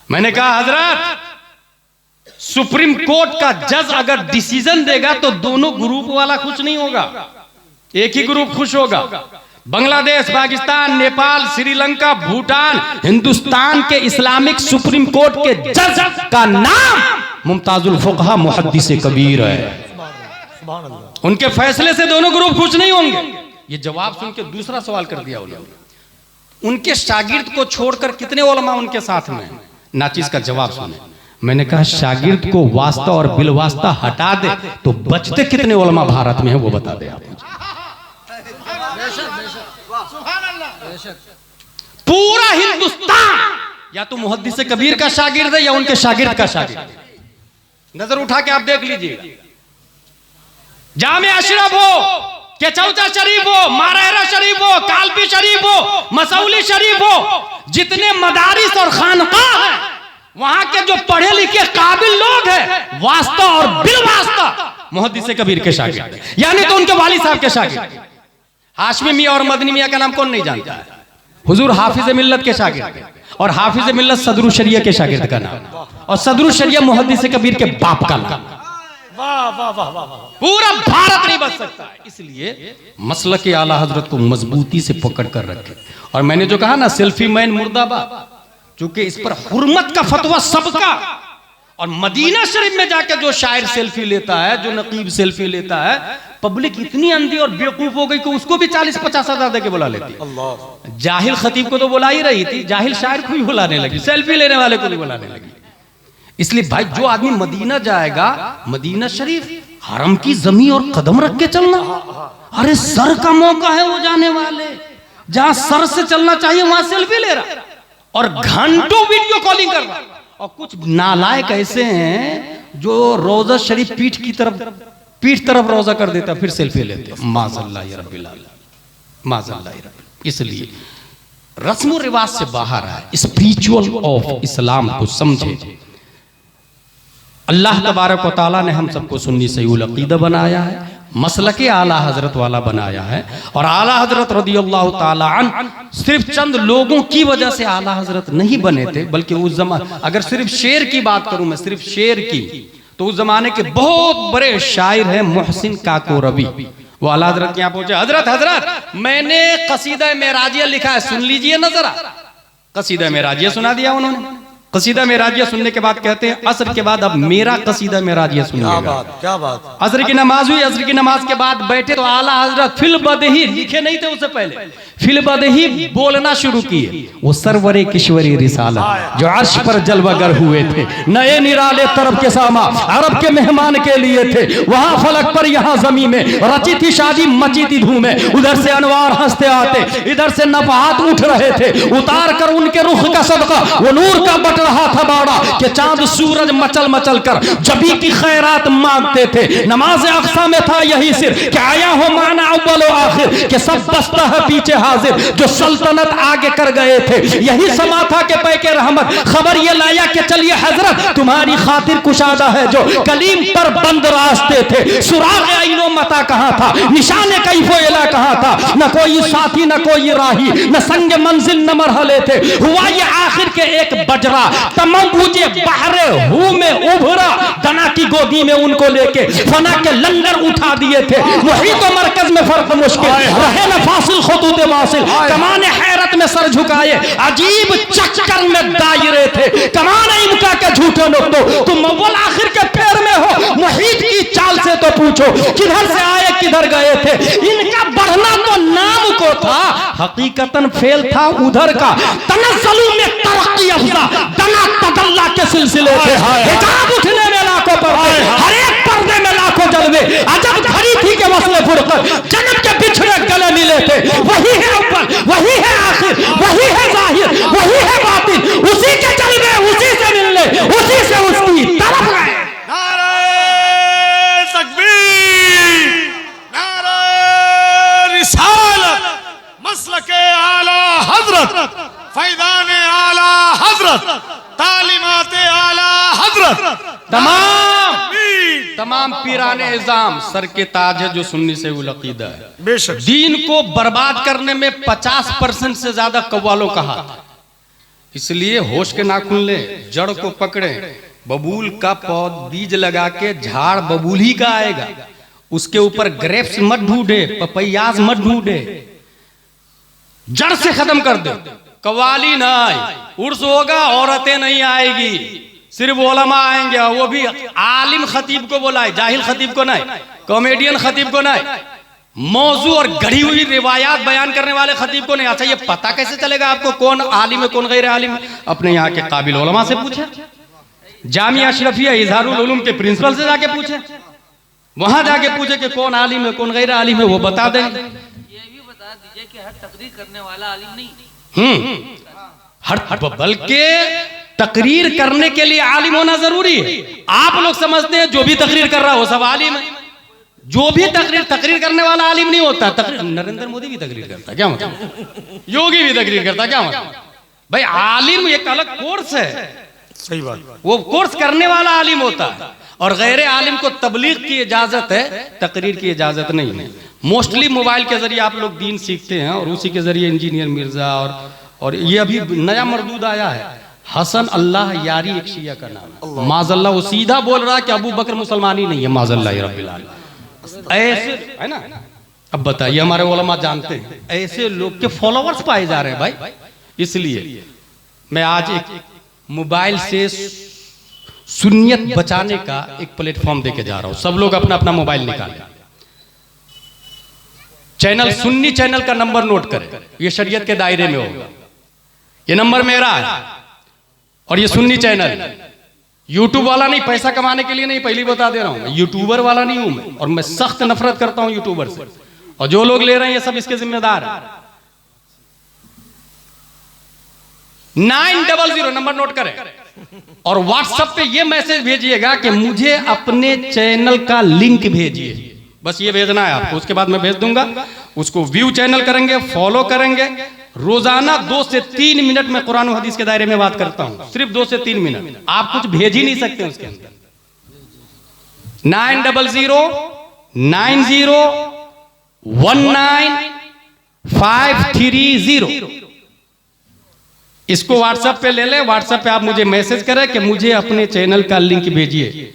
Speaker 1: मैंने कहा हजरत, सुप्रीम कोर्ट का जज अगर डिसीजन देगा तो दोनों ग्रुप वाला खुश नहीं होगा, एक ही ग्रुप खुश होगा। बांग्लादेश, पाकिस्तान, नेपाल, श्रीलंका, भूटान, हिंदुस्तान के इस्लामिक सुप्रीम कोर्ट के जज का नाम मुमताजुल फुक़हा मुहद्दिस कबीर है। उनके फैसले से दोनों ग्रुप खुश नहीं होंगे। ये जवाब सुन के दूसरा सवाल कर दिया उन्होंने, उनके शागिर्द को छोड़कर कितने उलमा उनके साथ में? नाचीज का जवाब सुने। मैंने कहा शागिर्द को वास्ता और बिलवास्ता हटा दे तो बचते कितने उलमा भारत में है वो बता दे आप मुझे। पूरा हिंदुस्तान या तो मुहद्दिस कबीर का शागिर्द है या उनके शागिर्द का शागिर्द है। नजर उठा के आप देख लीजिए, जामे अशरफ हो के चौचा शरीफ हो, मारहरा शरीफ हो, कालपी शरीफ हो, मसौली शरीफ हो, जितने मदारिस और खानकाह हैं, वहां के जो पढ़े लिखे काबिल लोग हैं, वास्ता और बिलवास्ता मुहद्दिस कबीर के शागिर्द, यानी तो उनके वाली साहब के शागिर्द। हाशमी मियां और मदनी मियां का नाम कौन नहीं जानता है? हुजूर हाफिज मिल्लत के शागिर्द, और हाफिज मिल्लत सदरुल शरिया के शागिर्द का नाम, और सदरुल शरिया मुहद्दिस कबीर के बाप का नाम।
Speaker 2: वाह वाह वाह वाह वाह।
Speaker 1: पूरा भारत नहीं बच सकता है। इसलिए मसलक आला हजरत को मजबूती से पकड़ कर रखे। और मैंने जो कहा ना, सेल्फी मैन मुर्दाबाद, चूंकि इस पर हुर्मत का फतवा सबका। और मदीना शरीफ में जाकर जो शायर सेल्फी लेता है, जो नकीब सेल्फी लेता है, पब्लिक इतनी अंधी और बेवकूफ हो गई कि उसको भी 40-50 हजार दे के बुला लेती है। जाहिल खतीब को तो बुला ही रही थी, जाहिल शायर को भी बुलाने लगी, सेल्फी लेने वाले को भी बुलाने लगी। इसलिए भाई, जो आदमी मदीना जाएगा, मदीना शरीफ हरम की जमीन और कदम रख के चलना, अरे सर का मौका है वो जाने वाले, जहां सर से चलना चाहिए वहां सेल्फी ले रहा और घंटों वीडियो कॉलिंग कर रहा। और कुछ नालायक ऐसे हैं जो रोजा शरीफ पीठ तरफ रोजा कर देता, फिर सेल्फी लेते। माज़अल्लाह या रब्बिल आलमीन, माज़अल्लाह या रब्बिल। इसलिए रस्म रिवाज से बाहर है, स्पिरिचुअल ऑफ इस्लाम को समझे। अल्लाह तबारक व तआला ने हम सबको सुन्नी सही उल अक़ीदा बनाया है, मसलके आला हजरत वाला बनाया है। और आला हजरत रदियल्लाहु ताला अन सिर्फ चंद लोगों की वजह से आला हजरत नहीं बने थे, बल्कि उस जमाने, अगर सिर्फ शेर की बात करूं मैं, सिर्फ शेर की, तो उस जमाने के बहुत बड़े शायर हैं मोहसिन काकोरवी। वो आला हजरत के यहाँ पहुंचे, हजरत मैंने कसीदा मेराजिया लिखा है, सुन लीजिए ना जरा। कसीदा मेराजिया सुना दिया उन्होंने। कसीदा मेराजिया सुनने के बाद कहते हैं, असर के बाद अब मेरा कसीदा मेराजिया सुनिएगा।
Speaker 2: क्या बात।
Speaker 1: असर की नमाज हुई, असर की नमाज के बाद बैठे तो आला हजरत फिल बदही, लिखे नहीं थे उससे पहले, फिल बदही बोलना शुरू किए। वो सरवरे किश्वरी रिसालत जो अर्श पर जलवागर हुए थे, नए निराले तरफ के सामा अरब के मेहमान के लिए थे। वहां फलक पर यहाँ जमीन में रची थी शादी, मची थी धूमें। उधर से अनवार हंसते आते, इधर से नफहात उठ रहे थे। उतार कर उनके रुख का सदका वो नूर का बटन रहा था बाड़ा कि चांद सूरज मचल मचल कर जबी की खैरात मांगते थे। नमाज अक्सा में था यही सिर कि आया हो माना अव्वल व आखिर कि सब बसता है पीछे हाजिर, जो सल्तनत आगे कर गए थे। यही समा था कि पैके रहमत खबर ये लाया कि चलिए हजरत तुम्हारी खातिर कुशादा है जो कलीम पर बंद रास्ते थे। सुराग आइनो मता कहाँ था, निशाने कैफो इला कहाँ था, न कोई साथी न कोई राही न संग मंजिल न मरहले थे। हुआ ये आखिर के एक बजरा तमाम बूझे बहरे हु में उभरा, दना की गोदी में उनको लेके फना के लंगर उठा दिए थे। वही तो मरकज में फर्क मुश्किल रहे न फासिल खुतूत वासिल, कमाने हैरत में सर झुकाए अजीब चक्कर में दायरे थे। कमाने इनका के झूठे लोग तो तुम अव्वल आखिर के पैर में हो, मुहीत की चाल से तो पूछो किधर से आए किधर गए थे। इनका बढ़ना तो नाम को था, हकीकतन फेल था उधर का। तनज़्ज़ुल में तरक्की अफ़ज़ा दना तदल्ला के सिलसिले थे। हिजाब उठने में लाखों पर्दे, हर एक पर्दे में लाखों जलवे। अजब घड़ी थी कि वस्ले फुरक़त जन्म के बिछड़े गले मिले थे। वही है अव्वल, वही है आखिर, वही है ज़ाहिर, वही है बातिन। उसी के जलवे, उसी से मिलने, उसी से उसकी तरफ गए।
Speaker 2: नारे तकबीर, नारे रिसालत, मसलके आला हजरत, फैज़ाने आला हजरत, तालीमाते आला हजरत।
Speaker 1: तमाम पीराने इज़ाम सर के ताज है जो सुन्नी से उल अक़ीदा है।
Speaker 2: बेशक
Speaker 1: दीन को बर्बाद करने में 50% से ज्यादा कव्वालों का हाथ है। इसलिए होश के नाखून ले, जड़ को पकड़े। बबूल का पौध बीज लगा के झाड़ बबूल ही का आएगा। उसके ऊपर ग्रेप्स मत ढूंढे, पपैयाज मत ढूंढे, जड़ से खत्म कर दे। कव्वाली ना आए, उर्स होगा, औरतें नहीं आएगी, सिर्फ उलमा आएंगे, वो भी आलिम खतीब को बुलाए, जाहिल खतीब को नहीं, कॉमेडियन खतीब को नहीं, मौजू और गढ़ी हुई रिवायात बयान करने वाले खतीब को नहीं। अच्छा ये पता कैसे चलेगा आपको कौन आलिम है कौन गैर आलिम है? अपने यहाँ के काबिल उलमा से पूछे, जामिया अशरफिया इजहारुल उलूम के प्रिंसिपल से जाके पूछे, वहां जाके पूछे कि कौन आलिम है कौन गैर आलिम है, वो बता देंगे।
Speaker 3: ये भी बता दीजिए कि हर तकरीर करने वाला आलिम नहीं।
Speaker 1: बल्कि तकरीर करने के लिए आलिम होना जरूरी है। आप लोग समझते हैं जो भी तकरीर कर रहा हो सब आलिम है। जो भी तकरीर करने वाला आलिम नहीं होता। तकरीर नरेंद्र मोदी भी तकरीर करता क्या मतलब, योगी भी तकरीर करता क्या मतलब? भाई आलिम एक अलग कोर्स है,
Speaker 2: सही बात,
Speaker 1: वो कोर्स करने वाला आलिम होता है। और गैर आलिम को तबलीग की इजाजत है, तकरीर की इजाजत नहीं है। मोस्टली मोबाइल के जरिए आप लोग दीन सीखते हैं और उसी के जरिए इंजीनियर मिर्जा और ये अभी नया मरदूद आया है हसन अल्लाह यारी, एक शिया का नाम है। माजल्ला वो सीधा बोल रहा है कि अबू बकर मुसलमान ही नहीं है, माजल्ला रब्बिल आलमीन। ऐसे है ना, अब बताइए हमारे उलमा जानते हैं ऐसे लोग के फॉलोवर्स पाए जा रहे हैं भाई। इसलिए मैं आज एक मोबाइल से सुन्नियत बचाने का एक प्लेटफॉर्म देके जा रहा हूं। सब लोग अपना अपना मोबाइल निकालें, चैनल सुन्नी चैनल का नंबर नोट करें, ये शरीयत के दायरे में होगा। ये नंबर मेरा है और ये सुन्नी चैनल, यूट्यूब वाला नहीं, पैसा कमाने के लिए नहीं, पहली बता दे रहा हूं, मैं यूट्यूबर वाला नहीं हूं मैं, और मैं सख्त नफरत करता हूं यूट्यूबर से। और जो लोग ले रहे हैं ये सब इसके जिम्मेदार है। 900 नंबर नोट करें और व्हाट्सएप पे ये मैसेज भेजिएगा कि मुझे अपने चैनल का लिंक भेजिए। बस ये भेजना है आपको, उसके बाद मैं भेज दूंगा। उसको व्यू चैनल करेंगे, फॉलो करेंगे। रोजाना 2 से 3 मिनट में कुरान और हदीस के दायरे में बात करता हूं, सिर्फ 2 से 3 मिनट। आप कुछ भेज ही नहीं सकते उसके अंदर। 900-90-19-530 इसको व्हाट्सएप पे ले ले। व्हाट्सएप पे आप मुझे मैसेज करें कि मुझे अपने चैनल का लिंक भेजिए।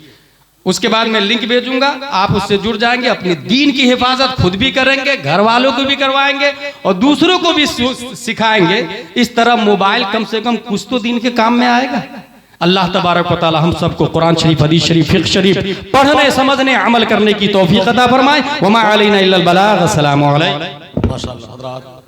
Speaker 1: उसके बाद मैं लिंक भेजूंगा, आप उससे जुड़ जाएंगे, अपनी दीन की हिफाजत खुद भी करेंगे, घर वालों को भी करवाएंगे और दूसरों को भी सिखाएंगे। इस तरह मोबाइल कम से कम कुछ तो दीन के काम में आएगा। अल्लाह तबारक व तआला हम सबको कुरान शरीफ, हदीस शरीफ, फिक़्ह शरीफ पढ़ने, समझने, अमल करने की तौफीक अता फरमाए। वमा अलैना इल्लल बलाग। अस्सलामु अलैकुम।
Speaker 2: माशाअल्लाह हज़रात।